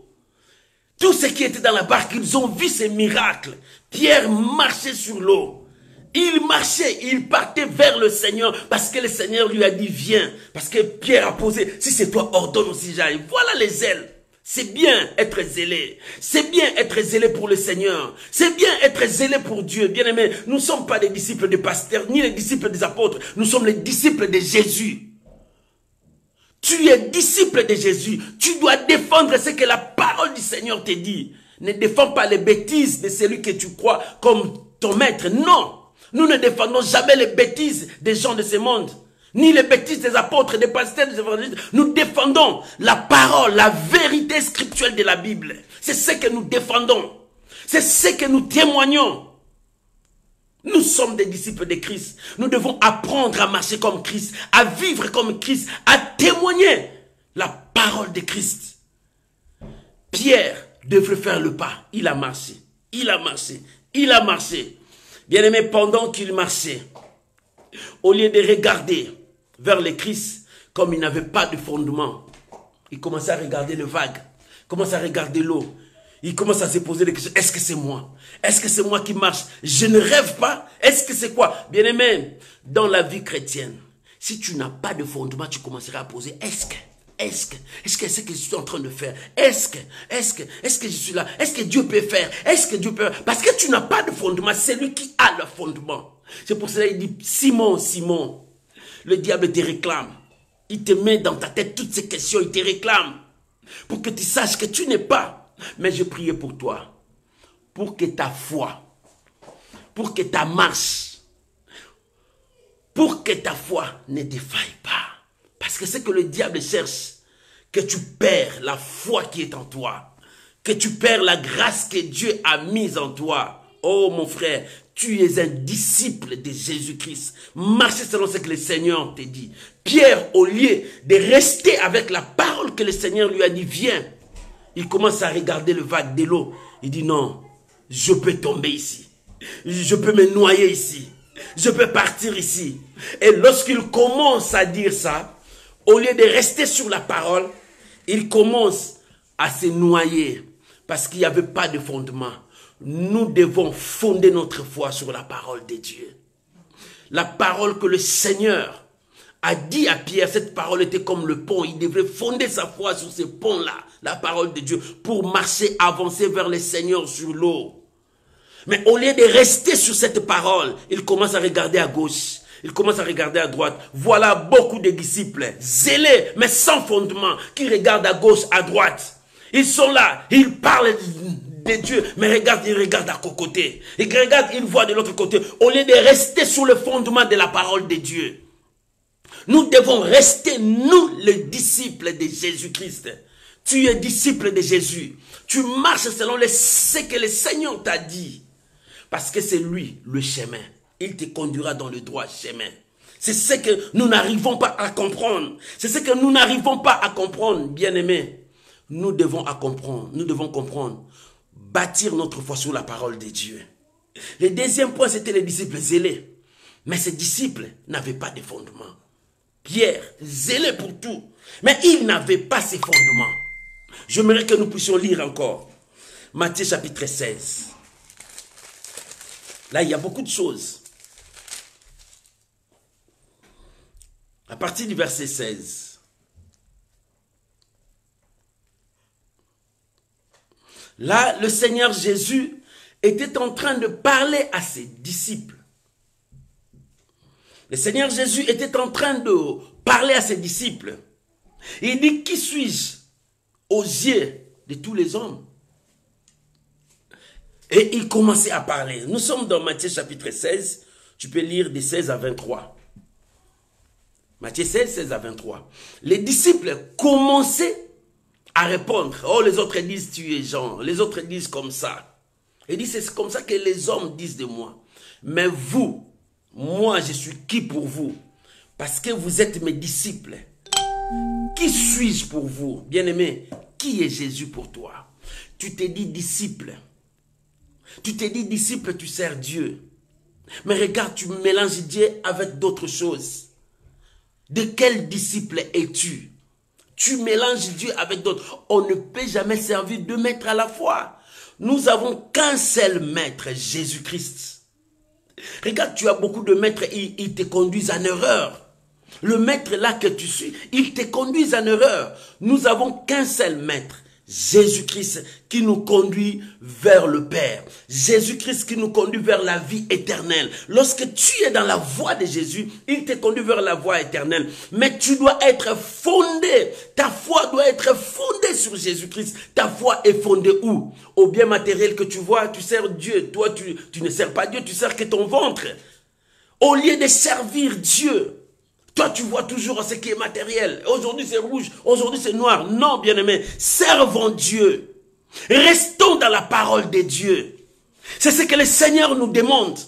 Speaker 1: Tous ceux qui étaient dans la barque, ils ont vu ces miracles. Pierre marchait sur l'eau. Il marchait, il partait vers le Seigneur parce que le Seigneur lui a dit viens. Parce que Pierre a posé, si c'est toi, ordonne aussi j'aille. Voilà les ailes. C'est bien être zélé. C'est bien être zélé pour le Seigneur. C'est bien être zélé pour Dieu. Bien aimé, nous ne sommes pas des disciples des pasteurs, ni les disciples des apôtres. Nous sommes les disciples de Jésus. Tu es disciple de Jésus. Tu dois défendre ce que la parole du Seigneur te dit. Ne défends pas les bêtises de celui que tu crois comme ton maître. Non. Nous ne défendons jamais les bêtises des gens de ce monde. ni les bêtises des apôtres, des pasteurs, des évangélistes. Nous défendons la parole, la vérité scripturelle de la Bible. C'est ce que nous défendons. C'est ce que nous témoignons. Nous sommes des disciples de Christ. Nous devons apprendre à marcher comme Christ, à vivre comme Christ, à témoigner la parole de Christ. Pierre devait faire le pas. Il a marché. Il a marché. Il a marché. Bien-aimé, pendant qu'il marchait, au lieu de regarder vers le Christ, comme il n'avait pas de fondement, il commençait à regarder les vagues, il commençait à regarder l'eau. Il commence à se poser des questions. Est-ce que c'est moi? Est-ce que c'est moi qui marche? Je ne rêve pas? Est-ce que c'est quoi? Bien-aimé, dans la vie chrétienne, si tu n'as pas de fondement, tu commenceras à poser est-ce que ce que je suis en train de faire? Est-ce que je suis là? Est-ce que Dieu peut faire? Est-ce que Dieu peut faire? Parce que tu n'as pas de fondement, c'est lui qui a le fondement. C'est pour cela qu'il dit, Simon, Simon, le diable te réclame. Il te met dans ta tête toutes ces questions, il te réclame. Pour que tu saches que tu n'es pas. Mais je priais pour toi. Pour que ta foi, pour que ta marche, pour que ta foi ne défaille pas. Parce que c'est que le diable cherche, que tu perds la foi qui est en toi, que tu perds la grâce que Dieu a mise en toi. Oh mon frère, tu es un disciple de Jésus-Christ. Marchez selon ce que le Seigneur te dit. Pierre, au lieu de rester avec la parole que le Seigneur lui a dit, viens, il commence à regarder le vague de l'eau. Il dit non, je peux tomber ici. Je peux me noyer ici. Je peux partir ici. Et lorsqu'il commence à dire ça, au lieu de rester sur la parole, il commence à se noyer parce qu'il n'y avait pas de fondement. Nous devons fonder notre foi sur la parole de Dieu. La parole que le Seigneur a dit à Pierre, cette parole était comme le pont. Il devrait fonder sa foi sur ce pont-là, la parole de Dieu, pour marcher, avancer vers le Seigneur sur l'eau. Mais au lieu de rester sur cette parole, il commence à regarder à gauche. Il commence à regarder à droite. Voilà beaucoup de disciples, zélés, mais sans fondement, qui regardent à gauche, à droite. Ils sont là, ils parlent de Dieu, mais regarde, ils regardent à côté. Ils regardent, ils voient de l'autre côté. Au lieu de rester sur le fondement de la parole de Dieu. Nous devons rester, nous, les disciples de Jésus-Christ. Tu es disciple de Jésus. Tu marches selon ce que le Seigneur t'a dit. Parce que c'est lui, le chemin. Il te conduira dans le droit chemin. C'est ce que nous n'arrivons pas à comprendre. C'est ce que nous n'arrivons pas à comprendre, bien-aimés. Nous devons comprendre. Bâtir notre foi sur la parole de Dieu. Le deuxième point, c'était les disciples zélés. Mais ces disciples n'avaient pas de fondement. Pierre, zélé pour tout. Mais il n'avait pas ces fondements. J'aimerais que nous puissions lire encore. Matthieu chapitre 16. Là, il y a beaucoup de choses. À partir du verset 16. Là, le Seigneur Jésus était en train de parler à ses disciples. Le Seigneur Jésus était en train de parler à ses disciples. Il dit, qui suis-je aux yeux de tous les hommes? Et il commençait à parler. Nous sommes dans Matthieu chapitre 16. Tu peux lire de 16 à 23. Matthieu 16, 16 à 23. Les disciples commençaient à répondre. Oh, les autres disent tu es Jean. Les autres disent comme ça. Il dit c'est comme ça que les hommes disent de moi. Mais vous, moi je suis qui pour vous? Parce que vous êtes mes disciples. Qui suis-je pour vous? Bien-aimé, qui est Jésus pour toi? Tu t'es dit disciple. Tu t'es dit disciple, tu sers Dieu. Mais regarde, tu mélanges Dieu avec d'autres choses. De quel disciple es-tu? Tu mélanges Dieu avec d'autres. On ne peut jamais servir deux maîtres à la fois. Nous n'avons qu'un seul maître, Jésus-Christ. Regarde, tu as beaucoup de maîtres, ils te conduisent en erreur. Le maître là que tu suis, il te conduit en erreur. Nous avons qu'un seul maître. Jésus-Christ qui nous conduit vers le Père. Jésus-Christ qui nous conduit vers la vie éternelle. Lorsque tu es dans la voie de Jésus, il te conduit vers la voie éternelle. Mais tu dois être fondé. Ta foi doit être fondée sur Jésus-Christ. Ta foi est fondée où? Au bien matériel que tu vois, tu sers Dieu. Toi, tu ne sers pas Dieu, tu sers que ton ventre. Au lieu de servir Dieu, Toi, tu vois toujours ce qui est matériel. Aujourd'hui, c'est rouge. Aujourd'hui, c'est noir. Non, bien-aimé. Servons Dieu. Restons dans la parole de Dieu. C'est ce que le Seigneur nous demande.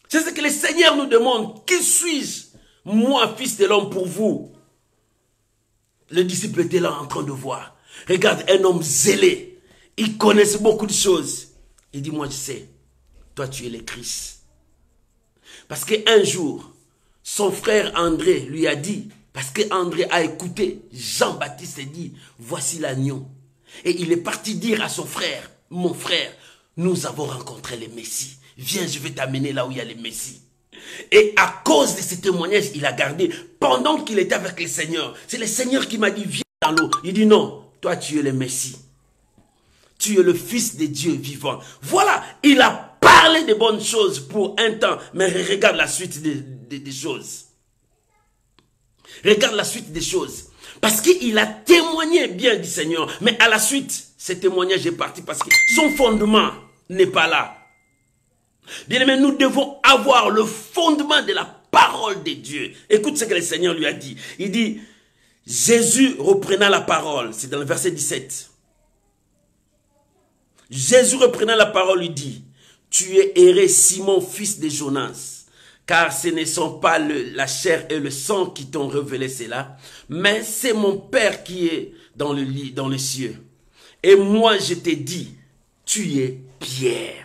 Speaker 1: C'est ce que le Seigneur nous demande. Qui suis-je, moi, fils de l'homme, pour vous? Le disciple était là en train de voir. Regarde, un homme zélé. Il connaissait beaucoup de choses. Il dit, moi, je sais. Toi, tu es le Christ. Parce qu'un jour, son frère André lui a dit, parce qu'André a écouté, Jean-Baptiste dit, voici l'agneau. Et il est parti dire à son frère, mon frère, nous avons rencontré le Messie. Viens, je vais t'amener là où il y a le Messie. Et à cause de ce témoignage, il a gardé, pendant qu'il était avec le Seigneur, c'est le Seigneur qui m'a dit, viens dans l'eau. Il dit non, toi tu es le Messie. Tu es le Fils de Dieu vivant. Voilà, il a parlé de bonnes choses pour un temps, mais regarde la suite des choses. Regarde la suite des choses. Parce qu'il a témoigné bien du Seigneur, mais à la suite, ce témoignage est parti parce que son fondement n'est pas là. Bien aimé, nous devons avoir le fondement de la parole de Dieu. Écoute ce que le Seigneur lui a dit. Il dit, Jésus reprenant la parole, c'est dans le verset 17. Jésus reprenant la parole lui dit, tu es erré Simon, fils de Jonas, car ce ne sont pas la chair et le sang qui t'ont révélé cela, mais c'est mon Père qui est dans les cieux. Et moi je t'ai dit, tu es Pierre.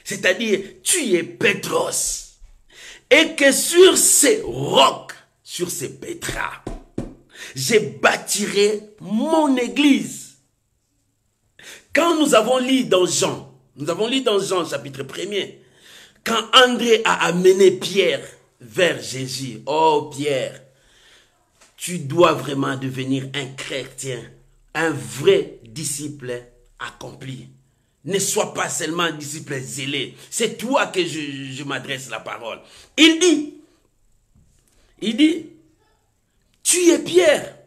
Speaker 1: C'est-à-dire, tu es Pétros. Et que sur ces rocs, sur ces pétras, je bâtirai mon église. Quand nous avons lu dans Jean chapitre 1er, quand André a amené Pierre vers Jésus, oh Pierre, tu dois vraiment devenir un chrétien, un vrai disciple accompli. Ne sois pas seulement un disciple zélé. C'est toi que je m'adresse la parole. Il dit, tu es Pierre.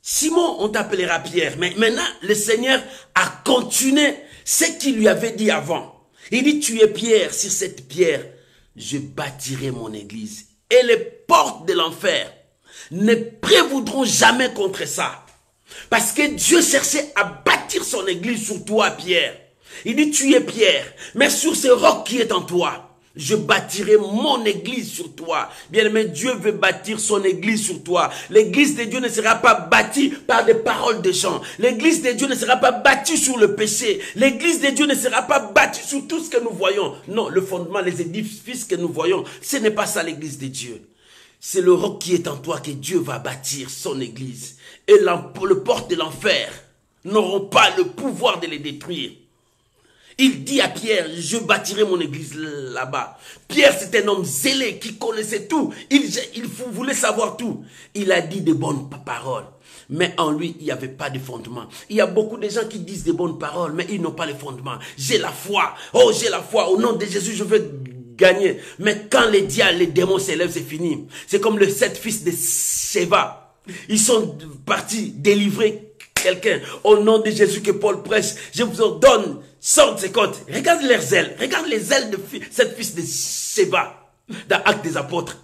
Speaker 1: Simon, on t'appellera Pierre. Mais maintenant, le Seigneur a continué ce qu'il lui avait dit avant. Il dit, tu es Pierre. Sur cette pierre, je bâtirai mon église. Et les portes de l'enfer ne prévaudront jamais contre ça. Parce que Dieu cherchait à bâtir son église sur toi, Pierre. Il dit, tu es Pierre, mais sur ce roc qui est en toi, je bâtirai mon église sur toi. Bien-aimé, Dieu veut bâtir son église sur toi. L'église de Dieu ne sera pas bâtie par des paroles de gens. L'église de Dieu ne sera pas bâtie sur le péché. L'église de Dieu ne sera pas bâtie sur tout ce que nous voyons. Non, le fondement, les édifices que nous voyons, ce n'est pas ça l'église de Dieu. C'est le roc qui est en toi que Dieu va bâtir son église. Et le porte de l'enfer n'auront pas le pouvoir de les détruire. Il dit à Pierre, je bâtirai mon église là-bas. Pierre, c'est un homme zélé qui connaissait tout. Il voulait savoir tout. Il a dit de bonnes paroles. Mais en lui, il n'y avait pas de fondement. Il y a beaucoup de gens qui disent de bonnes paroles, mais ils n'ont pas le fondement. J'ai la foi. Oh, j'ai la foi. Au nom de Jésus, je veux gagner. Mais quand les diables, les démons s'élèvent, c'est fini. C'est comme les 7 fils de Séva. Ils sont partis délivrer quelqu'un. Au nom de Jésus que Paul prêche, je vous ordonne, sortez ces côtes. Regarde leurs ailes. Regarde les ailes de 7 fils de Séva dans Actes des Apôtres.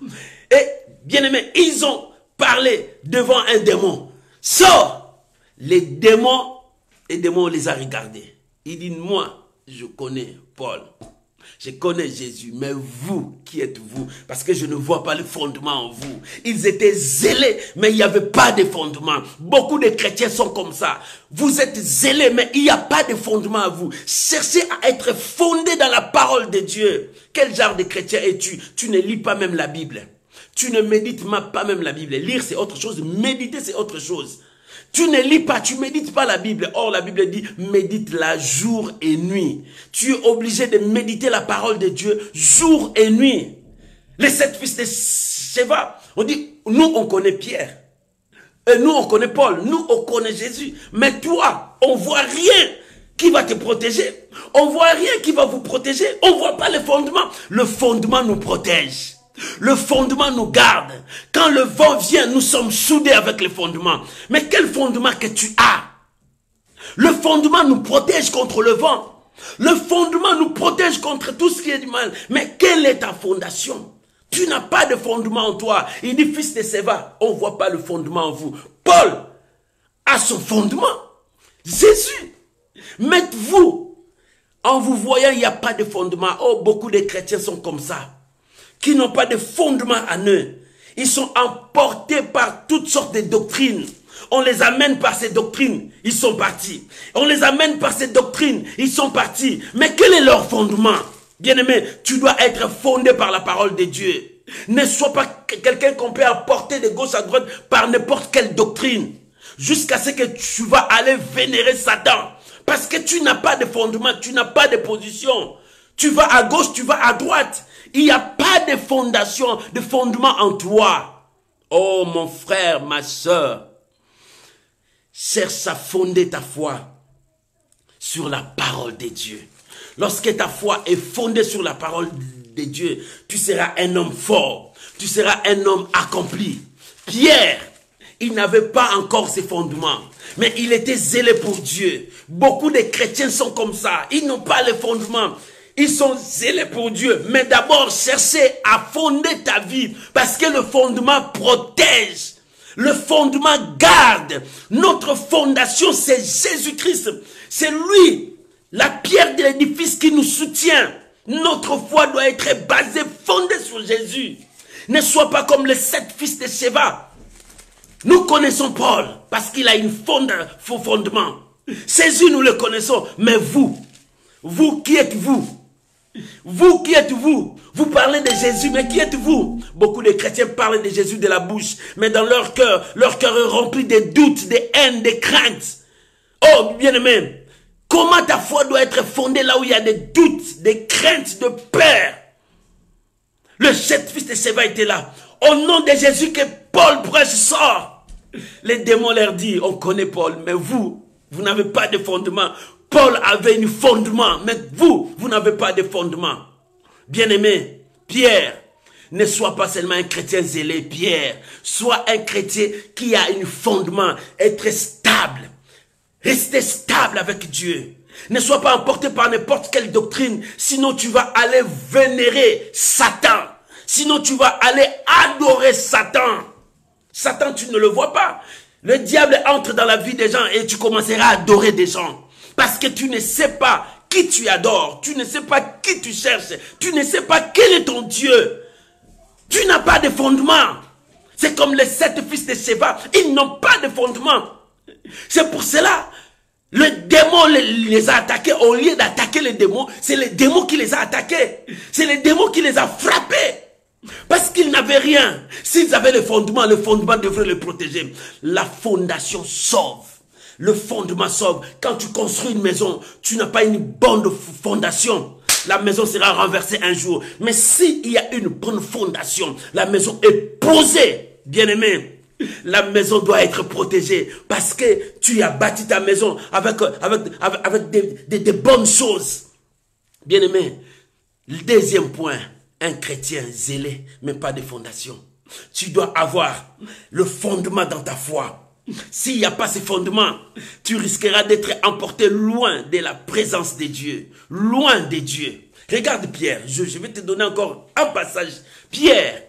Speaker 1: Et, bien aimé, ils ont parlé devant un démon. Sors! Les démons les a regardés. Il dit, moi, je connais Paul. Je connais Jésus, mais vous, qui êtes-vous? Parce que je ne vois pas le fondement en vous. Ils étaient zélés, mais il n'y avait pas de fondement. Beaucoup de chrétiens sont comme ça. Vous êtes zélés, mais il n'y a pas de fondement à vous. Cherchez à être fondé dans la parole de Dieu. Quel genre de chrétien es-tu? Tu ne lis pas même la Bible. Tu ne médites pas même la Bible. Lire, c'est autre chose. Méditer, c'est autre chose. Tu ne lis pas, tu médites pas la Bible. Or, la Bible dit, médite-la jour et nuit. Tu es obligé de méditer la parole de Dieu jour et nuit. Les 7 fils de Séva, on dit, nous, on connaît Pierre. Et nous, on connaît Paul. Nous, on connaît Jésus. Mais toi, on voit rien qui va te protéger. On voit rien qui va vous protéger. On voit pas le fondement. Le fondement nous protège. Le fondement nous garde. Quand le vent vient, nous sommes soudés avec le fondement. Mais quel fondement que tu as? Le fondement nous protège contre le vent. Le fondement nous protège contre tout ce qui est du mal. Mais quelle est ta fondation? Tu n'as pas de fondement en toi. Il dit, fils de Séva, on ne voit pas le fondement en vous. Paul a son fondement. Jésus. Mais vous, en vous voyant, il n'y a pas de fondement. Oh, beaucoup de chrétiens sont comme ça. Qui n'ont pas de fondement en eux. Ils sont emportés par toutes sortes de doctrines. On les amène par ces doctrines, ils sont partis. On les amène par ces doctrines, ils sont partis. Mais quel est leur fondement? Bien-aimé, tu dois être fondé par la parole de Dieu. Ne sois pas quelqu'un qu'on peut apporter de gauche à droite par n'importe quelle doctrine. Jusqu'à ce que tu vas aller vénérer Satan. Parce que tu n'as pas de fondement, tu n'as pas de position. Tu vas à gauche, tu vas à droite. Il n'y a pas de fondation, de fondement en toi. Oh mon frère, ma soeur. Cherche à fonder ta foi sur la parole de Dieu. Lorsque ta foi est fondée sur la parole de Dieu, tu seras un homme fort. Tu seras un homme accompli. Pierre, il n'avait pas encore ses fondements, mais il était zélé pour Dieu. Beaucoup de chrétiens sont comme ça. Ils n'ont pas les fondements. Ils sont zélés pour Dieu. Mais d'abord, cherchez à fonder ta vie parce que le fondement protège. Le fondement garde. Notre fondation, c'est Jésus-Christ. C'est lui, la pierre de l'édifice qui nous soutient. Notre foi doit être basée, fondée sur Jésus. Ne sois pas comme les 7 fils de Séva. Nous connaissons Paul parce qu'il a une fondement. Jésus, nous le connaissons. Mais vous qui êtes-vous? Vous qui êtes-vous? Vous parlez de Jésus, mais qui êtes-vous? Beaucoup de chrétiens parlent de Jésus de la bouche, mais dans leur cœur est rempli de doutes, de haine, de craintes. Oh, bien-aimé, comment ta foi doit être fondée là où il y a des doutes, des craintes, de peur? Le 7 fils de Séva était là. Au nom de Jésus que Paul prêche sort. Les démons leur disent, on connaît Paul, mais vous n'avez pas de fondement. Paul avait un fondement, mais vous n'avez pas de fondement. Bien-aimé, Pierre, ne sois pas seulement un chrétien zélé, Pierre. Sois un chrétien qui a un fondement, être stable. Restez stable avec Dieu. Ne sois pas emporté par n'importe quelle doctrine, sinon tu vas aller vénérer Satan. Sinon tu vas aller adorer Satan. Satan, tu ne le vois pas. Le diable entre dans la vie des gens et tu commenceras à adorer des gens. Parce que tu ne sais pas qui tu adores. Tu ne sais pas qui tu cherches. Tu ne sais pas quel est ton Dieu. Tu n'as pas de fondement. C'est comme les 7 fils de Séva. Ils n'ont pas de fondement. C'est pour cela, le démon les a attaqués. Au lieu d'attaquer les démons, c'est les démons qui les a attaqués. C'est les démons qui les a frappés. Parce qu'ils n'avaient rien. S'ils avaient le fondement devrait les protéger. La fondation sauve. Le fondement sauve. Quand tu construis une maison, tu n'as pas une bonne fondation. La maison sera renversée un jour. Mais s'il y a une bonne fondation, la maison est posée. Bien-aimé, la maison doit être protégée. Parce que tu as bâti ta maison avec des bonnes choses. Bien-aimé, le deuxième point, un chrétien zélé, mais pas de fondation. Tu dois avoir le fondement dans ta foi. S'il n'y a pas ce fondement, tu risqueras d'être emporté loin de la présence de Dieu. Loin de Dieu. Regarde Pierre, je vais te donner encore un passage. Pierre,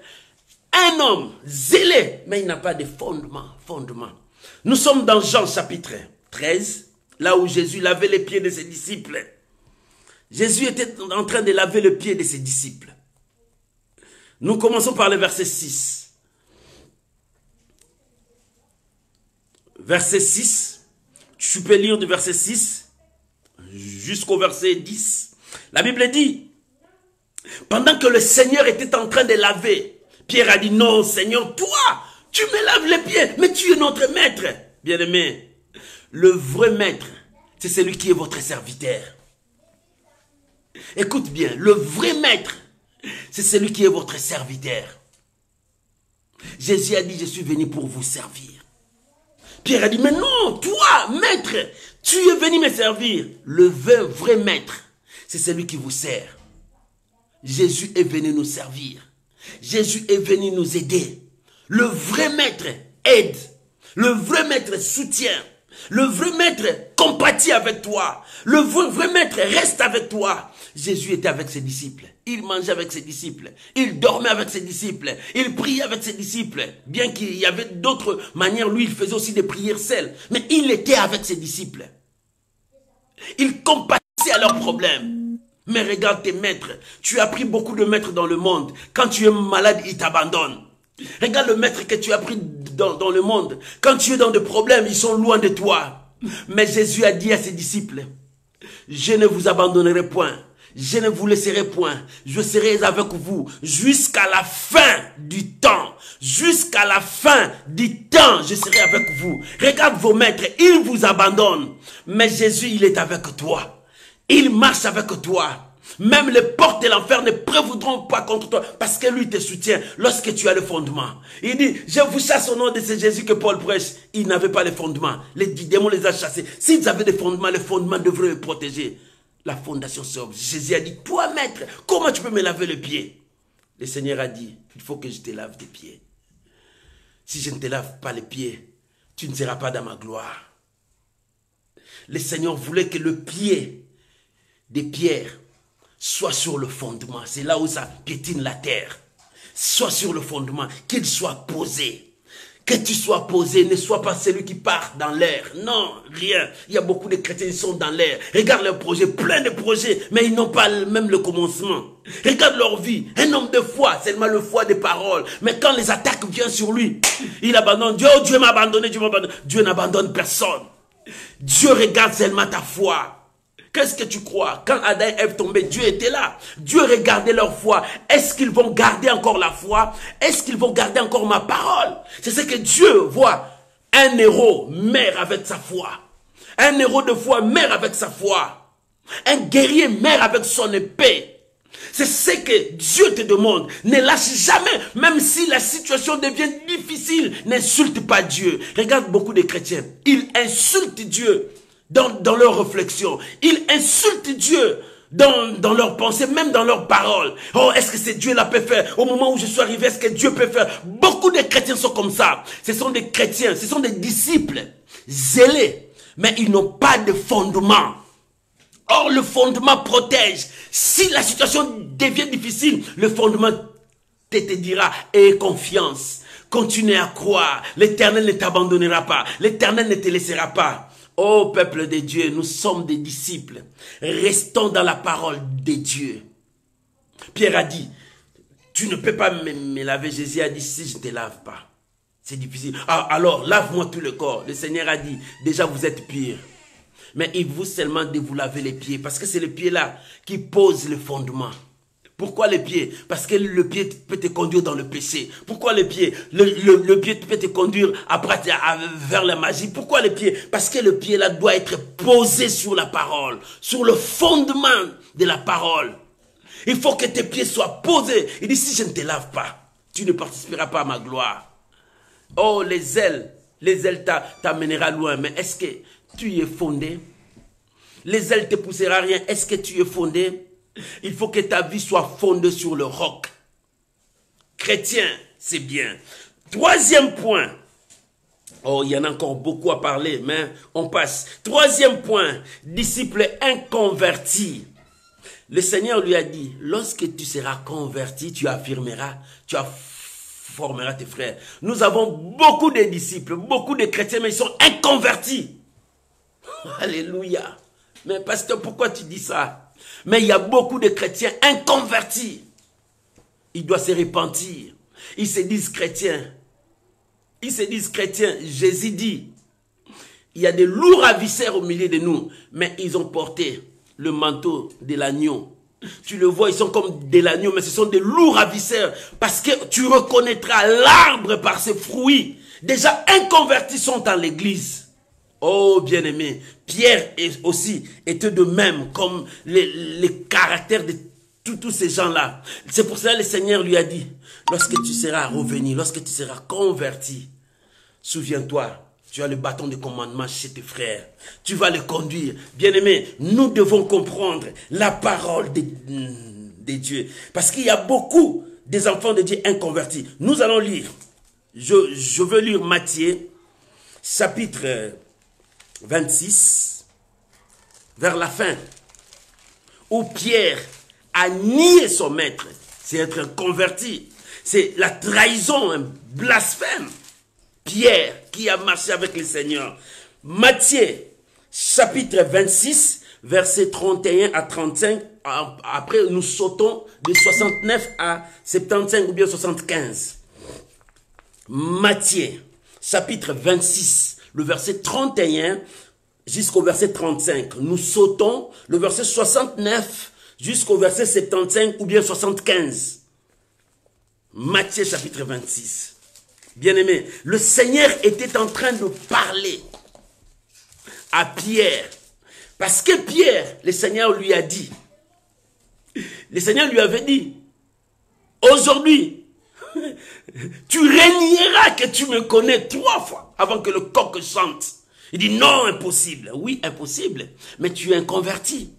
Speaker 1: un homme zélé, mais il n'a pas de fondement. Nous sommes dans Jean chapitre 13, là où Jésus lavait les pieds de ses disciples. Jésus était en train de laver les pieds de ses disciples. Nous commençons par le verset 6. Verset 6, tu peux lire du verset 6 jusqu'au verset 10. La Bible dit, pendant que le Seigneur était en train de laver, Pierre a dit, non Seigneur, toi, tu me laves les pieds, mais tu es notre maître. Bien-aimé, le vrai maître, c'est celui qui est votre serviteur. Écoute bien, le vrai maître, c'est celui qui est votre serviteur. Jésus a dit, je suis venu pour vous servir. Pierre a dit, mais non, toi, maître, tu es venu me servir. Le vrai maître, c'est celui qui vous sert. Jésus est venu nous servir. Jésus est venu nous aider. Le vrai maître aide. Le vrai maître soutient. Le vrai maître compatit avec toi. Le vrai maître reste avec toi. Jésus était avec ses disciples. Il mangeait avec ses disciples. Il dormait avec ses disciples. Il priait avec ses disciples. Bien qu'il y avait d'autres manières, lui, il faisait aussi des prières seules. Mais il était avec ses disciples. Il compassait à leurs problèmes. Mais regarde tes maîtres. Tu as pris beaucoup de maîtres dans le monde. Quand tu es malade, ils t'abandonnent. Regarde le maître que tu as pris dans le monde. Quand tu es dans des problèmes, ils sont loin de toi. Mais Jésus a dit à ses disciples, je ne vous abandonnerai point. Je ne vous laisserai point. Je serai avec vous jusqu'à la fin du temps. Jusqu'à la fin du temps, je serai avec vous. Regarde vos maîtres, ils vous abandonnent. Mais Jésus, il est avec toi. Il marche avec toi. Même les portes de l'enfer ne prévaudront pas contre toi parce que lui te soutient lorsque tu as le fondement. Il dit, je vous chasse au nom de ce Jésus que Paul prêche. Il n'avait pas le fondement. Les démons les a chassés. S'ils avaient des fondements, les fondements devraient les protéger. La fondation sauve. Jésus a dit, toi maître, comment tu peux me laver le pied? Le Seigneur a dit, il faut que je te lave les pieds. Si je ne te lave pas les pieds, tu ne seras pas dans ma gloire. Le Seigneur voulait que le pied des pierres soit sur le fondement. C'est là où ça piétine la terre. Soit sur le fondement, qu'il soit posé. Que tu sois posé, ne sois pas celui qui part dans l'air. Non, rien. Il y a beaucoup de chrétiens qui sont dans l'air. Regarde leurs projets, plein de projets, mais ils n'ont pas même le commencement. Regarde leur vie. Un homme de foi, seulement le foi des paroles. Mais quand les attaques viennent sur lui, il abandonne. Dieu, oh, Dieu m'a abandonné, Dieu m'a abandonné. Dieu n'abandonne personne. Dieu regarde seulement ta foi. Qu'est-ce que tu crois? Quand Adam et Ève tombaient, Dieu était là. Dieu regardait leur foi. Est-ce qu'ils vont garder encore la foi? Est-ce qu'ils vont garder encore ma parole? C'est ce que Dieu voit. Un héros meurt avec sa foi. Un héros de foi meurt avec sa foi. Un guerrier meurt avec son épée. C'est ce que Dieu te demande. Ne lâche jamais, même si la situation devient difficile. N'insulte pas Dieu. Regarde beaucoup de chrétiens. Ils insultent Dieu. Dans leurs réflexions, ils insultent Dieu dans leurs pensées, même dans leurs paroles. Oh, est-ce que c'est Dieu là peut faire? Au moment où je suis arrivé, est-ce que Dieu peut faire? Beaucoup de chrétiens sont comme ça. Ce sont des chrétiens, ce sont des disciples zélés, mais ils n'ont pas de fondement. Or, le fondement protège. Si la situation devient difficile, le fondement te dira, aie confiance, continue à croire, l'Éternel ne t'abandonnera pas, l'Éternel ne te laissera pas. Ô peuple de Dieu, nous sommes des disciples. Restons dans la parole de Dieu. Pierre a dit, tu ne peux pas me laver. Jésus a dit, si je ne te lave pas, c'est difficile. Ah, alors, lave-moi tout le corps. Le Seigneur a dit, déjà vous êtes purs. Mais il vous seulement de vous laver les pieds. Parce que c'est le pied là qui pose le fondement. Pourquoi les pieds? Parce que le pied peut te conduire dans le péché. Pourquoi les pieds? Le pied peut te conduire après vers la magie. Pourquoi les pieds? Parce que le pied là doit être posé sur la parole, sur le fondement de la parole. Il faut que tes pieds soient posés. Il dit, si je ne te lave pas, tu ne participeras pas à ma gloire. Oh, les ailes t'amènera loin. Mais est-ce que tu y es fondé? Les ailes te poussera rien. Est-ce que tu y es fondé? Il faut que ta vie soit fondée sur le roc. Chrétien, c'est bien. Troisième point. Oh, il y en a encore beaucoup à parler, mais on passe. Troisième point. Disciple inconverti. Le Seigneur lui a dit, lorsque tu seras converti, tu affirmeras, tu formeras tes frères. Nous avons beaucoup de disciples, beaucoup de chrétiens, mais ils sont inconvertis. Alléluia. Mais pasteur, pourquoi tu dis ça? Mais il y a beaucoup de chrétiens inconvertis. Ils doivent se repentir. Ils se disent chrétiens. Ils se disent chrétiens. Jésus dit, il y a des loups ravisseurs au milieu de nous, mais ils ont porté le manteau de l'agneau. Tu le vois, ils sont comme de l'agneau, mais ce sont des loups ravisseurs. Parce que tu reconnaîtras l'arbre par ses fruits. Déjà inconvertis sont dans l'église. Oh, bien-aimé, Pierre aussi était de même, comme les caractères de tous ces gens-là. C'est pour cela que le Seigneur lui a dit, lorsque tu seras revenu, lorsque tu seras converti, souviens-toi, tu as le bâton de commandement chez tes frères. Tu vas le conduire. Bien-aimé, nous devons comprendre la parole de Dieu. Parce qu'il y a beaucoup des enfants de Dieu inconvertis. Nous allons lire. Je veux lire Matthieu, chapitre 26, vers la fin, où Pierre a nié son maître, c'est être un converti. C'est la trahison, un blasphème. Pierre qui a marché avec le Seigneur. Matthieu, chapitre 26, versets 31 à 35. Après, nous sautons de 69 à 75 ou bien 75. Matthieu, chapitre 26, le verset 31 jusqu'au verset 35. Nous sautons le verset 69 jusqu'au verset 75 ou bien 75. Matthieu, chapitre 26. Bien-aimé, le Seigneur était en train de parler à Pierre. Parce que Pierre, le Seigneur lui a dit, le Seigneur lui avait dit, aujourd'hui, tu régneras que tu me connais 3 fois avant que le coq chante. Il dit non, impossible. Oui, impossible, mais tu es un converti.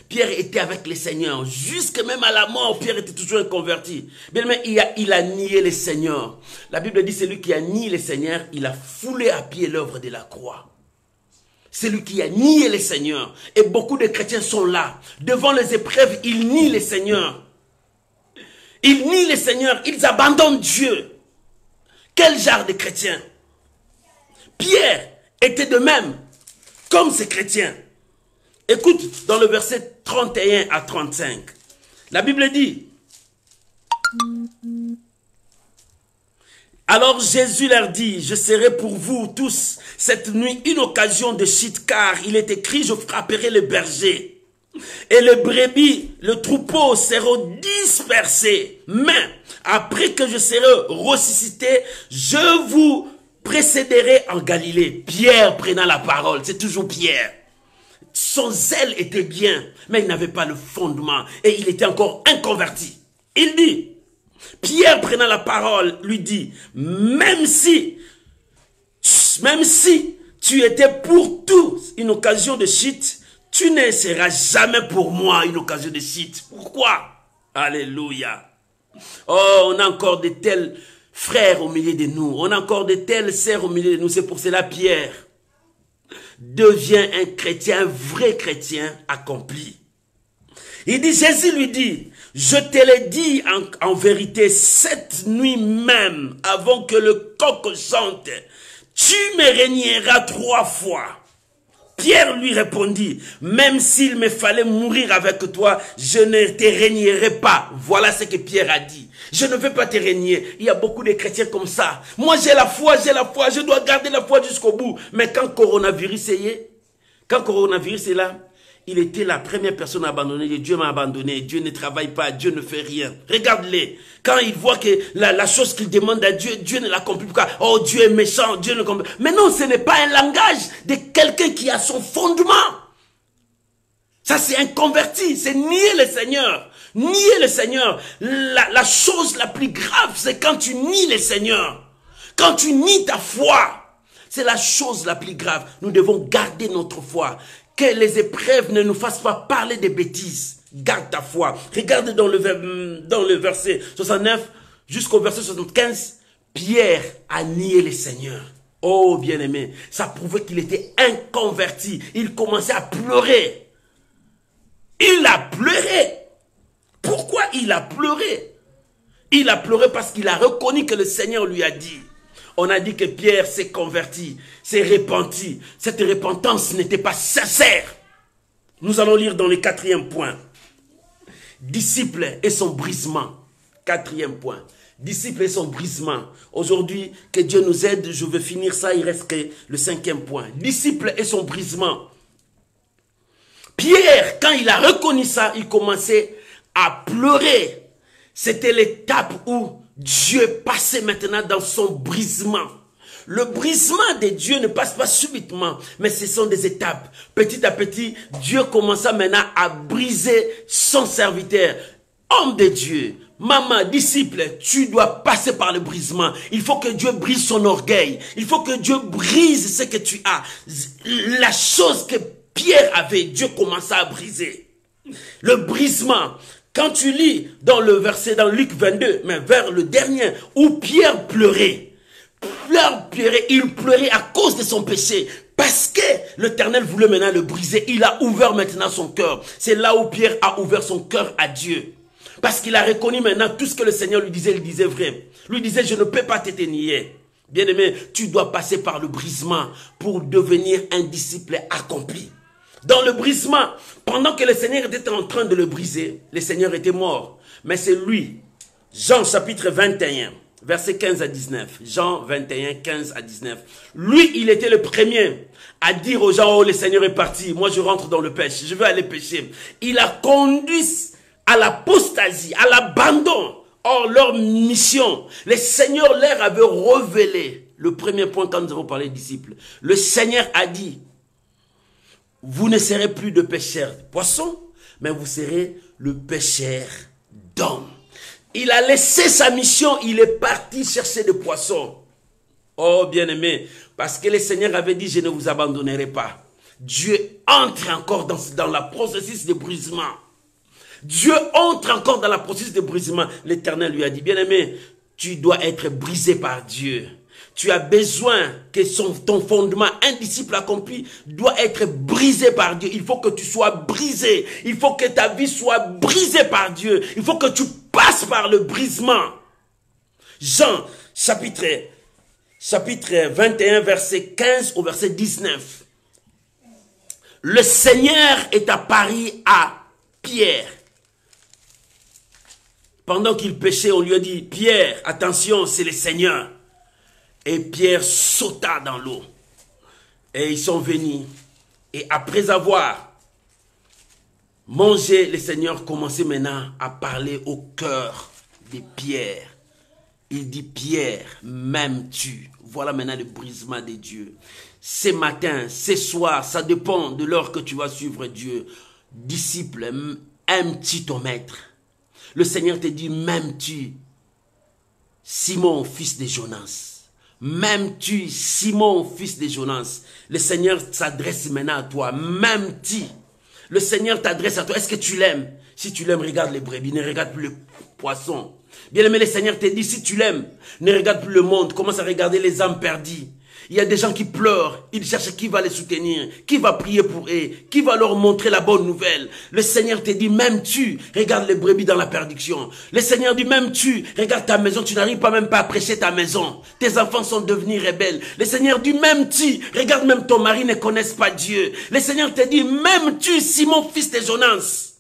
Speaker 1: Pierre était avec le Seigneur, jusque même à la mort, Pierre était toujours un converti. Bien, mais il a nié le Seigneur. La Bible dit, celui qui a nié le Seigneur, il a foulé à pied l'œuvre de la croix. Celui qui a nié le Seigneur. Et beaucoup de chrétiens sont là. Devant les épreuves, ils nient le Seigneur. Ils nient le Seigneur, ils abandonnent Dieu. Quel genre de chrétien? Pierre était de même, comme ces chrétiens. Écoute, dans le verset 31 à 35, la Bible dit, alors Jésus leur dit, je serai pour vous tous cette nuit une occasion de chute, car il est écrit, je frapperai les bergers, et les brebis, le troupeau seront dispersés. Mais après que je serai ressuscité, je vous précéderai en Galilée. Pierre prenant la parole, c'est toujours Pierre. Son zèle était bien, mais il n'avait pas le fondement et il était encore inconverti. Il dit, Pierre prenant la parole, lui dit, même si tu étais pour tous une occasion de chute, tu ne seras jamais pour moi une occasion de chute. Pourquoi? Alléluia. Oh, on a encore de tels frères au milieu de nous. On a encore de telles sœurs au milieu de nous. C'est pour cela, Pierre devient un chrétien, un vrai chrétien accompli. Il dit, Jésus lui dit, je te l'ai dit en vérité, cette nuit même, avant que le coq chante, tu me régneras 3 fois. Pierre lui répondit, même s'il me fallait mourir avec toi, je ne te régnerai pas. Voilà ce que Pierre a dit. Je ne veux pas te régner. Il y a beaucoup de chrétiens comme ça. Moi j'ai la foi, je dois garder la foi jusqu'au bout. Mais quand coronavirus est là, il était la première personne à abandonner. Dieu m'a abandonné. Dieu ne travaille pas. Dieu ne fait rien. Regarde-les. Quand il voit que la chose qu'il demande à Dieu, Dieu ne l'accomplit pas. Oh, Dieu est méchant. Dieu ne comprend pas. Mais non, ce n'est pas un langage de quelqu'un qui a son fondement. Ça, c'est un converti. C'est nier le Seigneur. Nier le Seigneur. La chose la plus grave, c'est quand tu nies le Seigneur. Quand tu nies ta foi. C'est la chose la plus grave. Nous devons garder notre foi. Que les épreuves ne nous fassent pas parler des bêtises. Garde ta foi. Regarde dans le verset 69 jusqu'au verset 75. Pierre a nié le Seigneur. Oh bien-aimé, ça prouvait qu'il était inconverti. Il commençait à pleurer. Il a pleuré. Pourquoi il a pleuré? Il a pleuré parce qu'il a reconnu que le Seigneur lui a dit. On a dit que Pierre s'est converti, s'est repenti. Cette repentance n'était pas sincère. Nous allons lire dans le 4e point. Disciple et son brisement. 4e point. Disciple et son brisement. Aujourd'hui, que Dieu nous aide, je vais finir ça, il reste que le 5e point. Disciple et son brisement. Pierre, quand il a reconnu ça, il commençait à pleurer. C'était l'étape où Dieu passait maintenant dans son brisement. Le brisement de Dieu ne passe pas subitement, mais ce sont des étapes. Petit à petit, Dieu commença maintenant à briser son serviteur. Homme de Dieu, maman, disciple, tu dois passer par le brisement. Il faut que Dieu brise son orgueil. Il faut que Dieu brise ce que tu as. La chose que Pierre avait, Dieu commença à briser. Le brisement. Quand tu lis dans le verset, dans Luc 22, mais vers le dernier, où Pierre pleurait. il pleurait à cause de son péché. Parce que l'Éternel voulait maintenant le briser. Il a ouvert maintenant son cœur. C'est là où Pierre a ouvert son cœur à Dieu. Parce qu'il a reconnu maintenant tout ce que le Seigneur lui disait, il disait vrai. Lui disait, je ne peux pas t'éteigner. Bien-aimé, tu dois passer par le brisement pour devenir un disciple accompli. Dans le brisement, pendant que le Seigneur était en train de le briser, le Seigneur était mort. Mais c'est lui, Jean chapitre 21, versets 15 à 19. Jean 21, 15 à 19. Lui, il était le premier à dire aux gens, oh, le Seigneur est parti, moi je rentre dans le péché, je veux aller pécher. Il a conduit à l'apostasie, à l'abandon. Or, leur mission, le Seigneur leur avait révélé. Le premier point quand nous avons parlé des disciples. Le Seigneur a dit, vous ne serez plus de pêcheurs de poissons, mais vous serez le pêcheur d'hommes. Il a laissé sa mission, il est parti chercher des poissons. Oh bien-aimé, parce que le Seigneur avait dit, je ne vous abandonnerai pas. Dieu entre encore dans la processus de brisement. Dieu entre encore dans la processus de brisement. L'Éternel lui a dit, bien-aimé, tu dois être brisé par Dieu. Tu as besoin que ton fondement, un disciple accompli, doit être brisé par Dieu. Il faut que tu sois brisé. Il faut que ta vie soit brisée par Dieu. Il faut que tu passes par le brisement. Jean, chapitre 21, verset 15 au verset 19. Le Seigneur est apparu à Pierre. Pendant qu'il péchait, on lui a dit, Pierre, attention, c'est le Seigneur. Et Pierre sauta dans l'eau. Et ils sont venus. Et après avoir mangé, le Seigneur commençait maintenant à parler au cœur de Pierre. Il dit, Pierre, m'aimes-tu? Voilà maintenant le brisement de Dieu. Ce matin, ce soir, ça dépend de l'heure que tu vas suivre Dieu. Disciple, aimes-tu ton maître? Le Seigneur te dit, m'aimes-tu, Simon, fils de Jonas? M'aimes-tu, Simon, fils de Jonas? Le Seigneur s'adresse maintenant à toi. M'aimes-tu? Le Seigneur t'adresse à toi. Est-ce que tu l'aimes? Si tu l'aimes, regarde les brebis, ne regarde plus le poisson. Bien aimé, le Seigneur te dit, si tu l'aimes, ne regarde plus le monde. Commence à regarder les âmes perdues. Il y a des gens qui pleurent, ils cherchent qui va les soutenir, qui va prier pour eux, qui va leur montrer la bonne nouvelle. Le Seigneur te dit, même tu, regarde les brebis dans la perdition. Le Seigneur dit, même tu, regarde ta maison, tu n'arrives pas même pas à prêcher ta maison. Tes enfants sont devenus rebelles. Le Seigneur dit, même tu, regarde même ton mari ne connaisse pas Dieu. Le Seigneur te dit, même tu, Simon, fils de Jonas.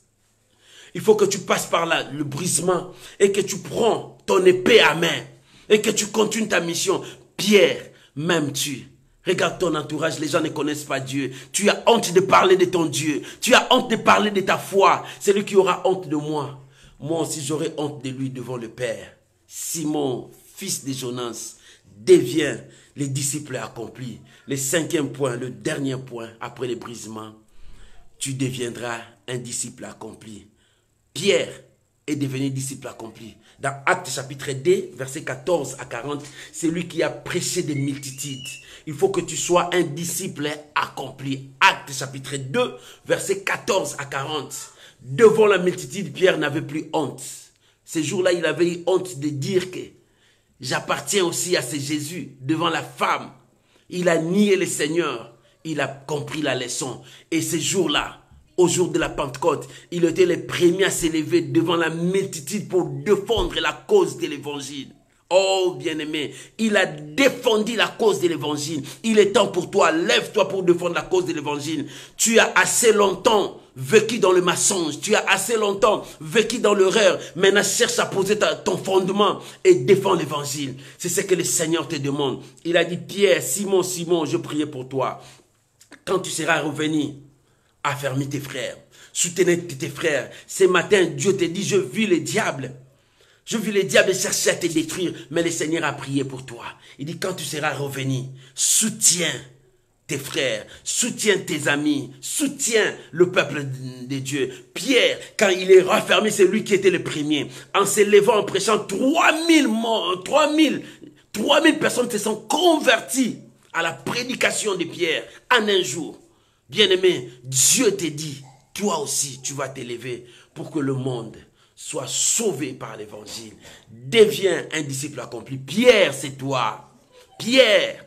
Speaker 1: Il faut que tu passes par là, le brisement, et que tu prends ton épée à main, et que tu continues ta mission. Pierre, m'aimes-tu? Regarde ton entourage, les gens ne connaissent pas Dieu. Tu as honte de parler de ton Dieu. Tu as honte de parler de ta foi. Celui qui aura honte de moi, moi aussi j'aurai honte de lui devant le Père. Simon, fils de Jonas, devient les disciples accomplis. Le cinquième point, le dernier point, après le brisement, tu deviendras un disciple accompli. Pierre est devenu disciple accompli. Dans Actes chapitre 2, versets 14 à 40, c'est lui qui a prêché des multitudes. Il faut que tu sois un disciple accompli. Actes chapitre 2, versets 14 à 40. Devant la multitude, Pierre n'avait plus honte. Ce jour-là, il avait eu honte de dire que j'appartiens aussi à ce Jésus. Devant la femme, il a nié le Seigneur. Il a compris la leçon. Et ce jour-là, au jour de la Pentecôte, il était le premier à s'élever devant la multitude pour défendre la cause de l'évangile. Oh bien-aimé, il a défendu la cause de l'évangile. Il est temps pour toi, lève-toi pour défendre la cause de l'évangile. Tu as assez longtemps vécu dans le mensonge, tu as assez longtemps vécu dans l'erreur. Maintenant cherche à poser ton fondement et défends l'évangile. C'est ce que le Seigneur te demande. Il a dit, Pierre, Simon, Simon, je priais pour toi. Quand tu seras revenu, affermis tes frères, soutenez tes frères. Ce matin, Dieu te dit, je vis le diable. Je vis le diable chercher à te détruire, mais le Seigneur a prié pour toi. Il dit, quand tu seras revenu, soutiens tes frères, soutiens tes amis, soutiens le peuple de Dieu. Pierre, quand il est raffermi, c'est lui qui était le premier. En se levant, en prêchant, 3000 personnes se sont converties à la prédication de Pierre en un jour. Bien-aimé, Dieu te dit, toi aussi, tu vas t'élever pour que le monde soit sauvé par l'évangile. Deviens un disciple accompli. Pierre, c'est toi. Pierre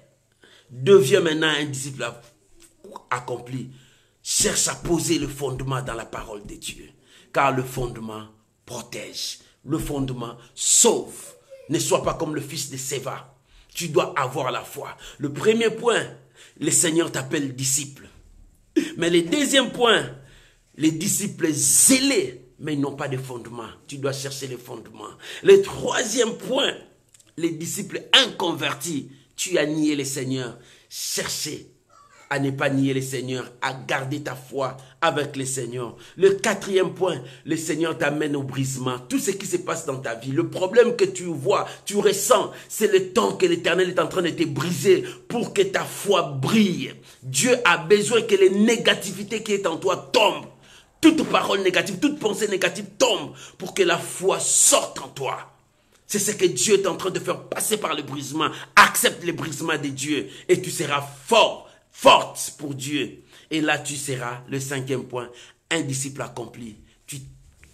Speaker 1: devient maintenant un disciple accompli. Cherche à poser le fondement dans la parole de Dieu. Car le fondement protège. Le fondement sauve. Ne sois pas comme le fils de Séva. Tu dois avoir la foi. Le premier point, le Seigneur t'appelle disciple. Mais le deuxième point, les disciples zélés, mais ils n'ont pas de fondement. Tu dois chercher les fondements. Le troisième point, les disciples inconvertis. Tu as nié le Seigneur. Cherchez à ne pas nier le Seigneur, à garder ta foi avec le Seigneur. Le quatrième point, le Seigneur t'amène au brisement. Tout ce qui se passe dans ta vie, le problème que tu vois, tu ressens, c'est le temps que l'Éternel est en train de te briser pour que ta foi brille. Dieu a besoin que les négativités qui est en toi tombent. Toute parole négative, toute pensée négative tombe pour que la foi sorte en toi. C'est ce que Dieu est en train de faire passer par le brisement. Accepte le brisement de Dieu et tu seras fort. Forte pour Dieu. Et là, tu seras, le cinquième point, un disciple accompli. Tu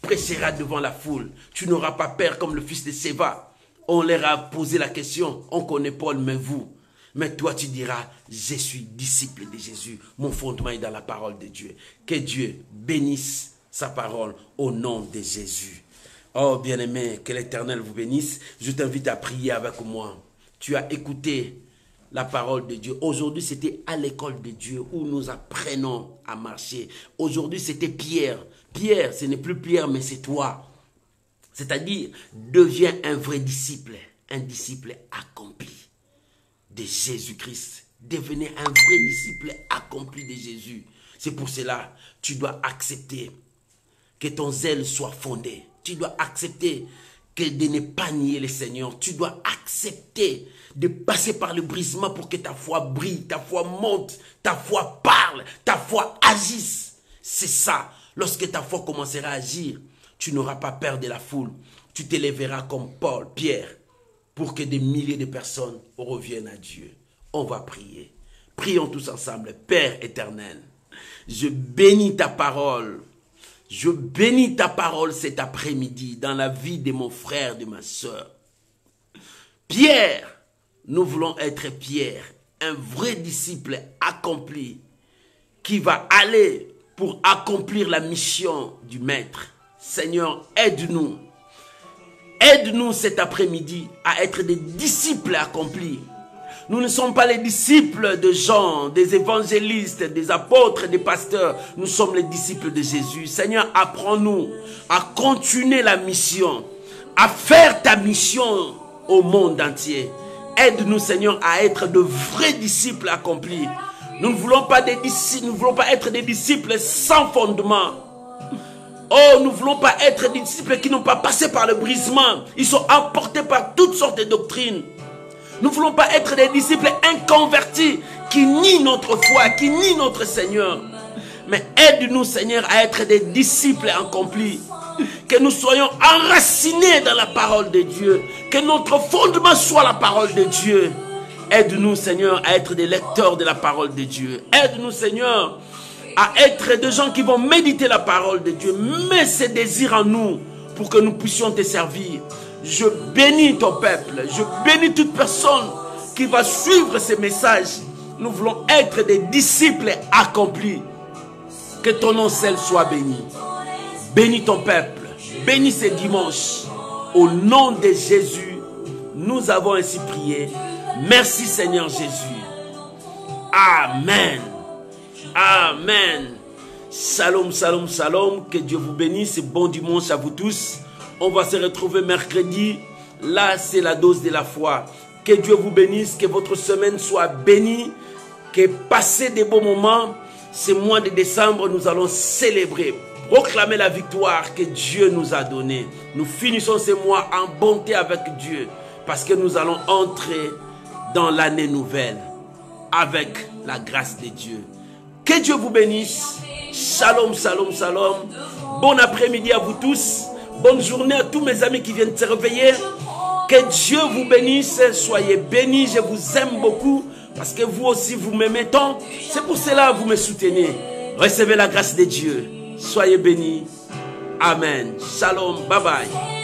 Speaker 1: prêcheras devant la foule. Tu n'auras pas peur comme le fils de Séva. On leur a posé la question. On connaît Paul, mais vous. Mais toi, tu diras, je suis disciple de Jésus. Mon fondement est dans la parole de Dieu. Que Dieu bénisse sa parole au nom de Jésus. Oh, bien-aimé, que l'Éternel vous bénisse. Je t'invite à prier avec moi. Tu as écouté la parole de Dieu. Aujourd'hui, c'était à l'école de Dieu où nous apprenons à marcher. Aujourd'hui, c'était Pierre. Pierre, ce n'est plus Pierre, mais c'est toi. C'est-à-dire, deviens un vrai disciple accompli de Jésus-Christ. Devenez un vrai disciple accompli de Jésus. C'est pour cela, tu dois accepter que ton zèle soit fondé. Tu dois accepter que de ne pas nier le Seigneur. Tu dois accepter de passer par le brisement pour que ta foi brille, ta foi monte, ta foi parle, ta foi agisse. C'est ça. Lorsque ta foi commencera à agir, tu n'auras pas peur de la foule. Tu t'élèveras comme Paul, Pierre, pour que des milliers de personnes reviennent à Dieu. On va prier. Prions tous ensemble. Père éternel, je bénis ta parole. Je bénis ta parole cet après-midi dans la vie de mon frère, de ma soeur. Pierre, nous voulons être Pierre, un vrai disciple accompli qui va aller pour accomplir la mission du Maître. Seigneur, aide-nous. Aide-nous cet après-midi à être des disciples accomplis. Nous ne sommes pas les disciples de Jean, des évangélistes, des apôtres, des pasteurs. Nous sommes les disciples de Jésus. Seigneur, apprends-nous à continuer la mission, à faire ta mission au monde entier. Aide-nous, Seigneur, à être de vrais disciples accomplis. Nous ne voulons pas être des disciples sans fondement. Oh, nous ne voulons pas être des disciples qui n'ont pas passé par le brisement. Ils sont emportés par toutes sortes de doctrines. Nous ne voulons pas être des disciples inconvertis qui nient notre foi, qui nient notre Seigneur. Mais aide-nous, Seigneur, à être des disciples accomplis. Que nous soyons enracinés dans la parole de Dieu. Que notre fondement soit la parole de Dieu. Aide-nous, Seigneur, à être des lecteurs de la parole de Dieu. Aide-nous, Seigneur, à être des gens qui vont méditer la parole de Dieu. Mets ces désirs en nous pour que nous puissions te servir. Je bénis ton peuple. Je bénis toute personne qui va suivre ces messages. Nous voulons être des disciples accomplis. Que ton nom seul soit béni. Bénis ton peuple. Bénis ces dimanches. Au nom de Jésus, nous avons ainsi prié. Merci Seigneur Jésus. Amen. Amen. Shalom, shalom, shalom. Que Dieu vous bénisse. Bon dimanche à vous tous. On va se retrouver mercredi. Là, c'est la dose de la foi. Que Dieu vous bénisse. Que votre semaine soit bénie. Que passez des bons moments. Ce mois de décembre, nous allons célébrer. Proclamer la victoire que Dieu nous a donnée. Nous finissons ce mois en bonté avec Dieu. Parce que nous allons entrer dans l'année nouvelle. Avec la grâce de Dieu. Que Dieu vous bénisse. Shalom, shalom, shalom. Bon après-midi à vous tous. Bonne journée à tous mes amis qui viennent se réveiller. Que Dieu vous bénisse. Soyez bénis. Je vous aime beaucoup. Parce que vous aussi, vous m'aimez tant. C'est pour cela que vous me soutenez. Recevez la grâce de Dieu. Soyez bénis. Amen. Shalom. Bye bye.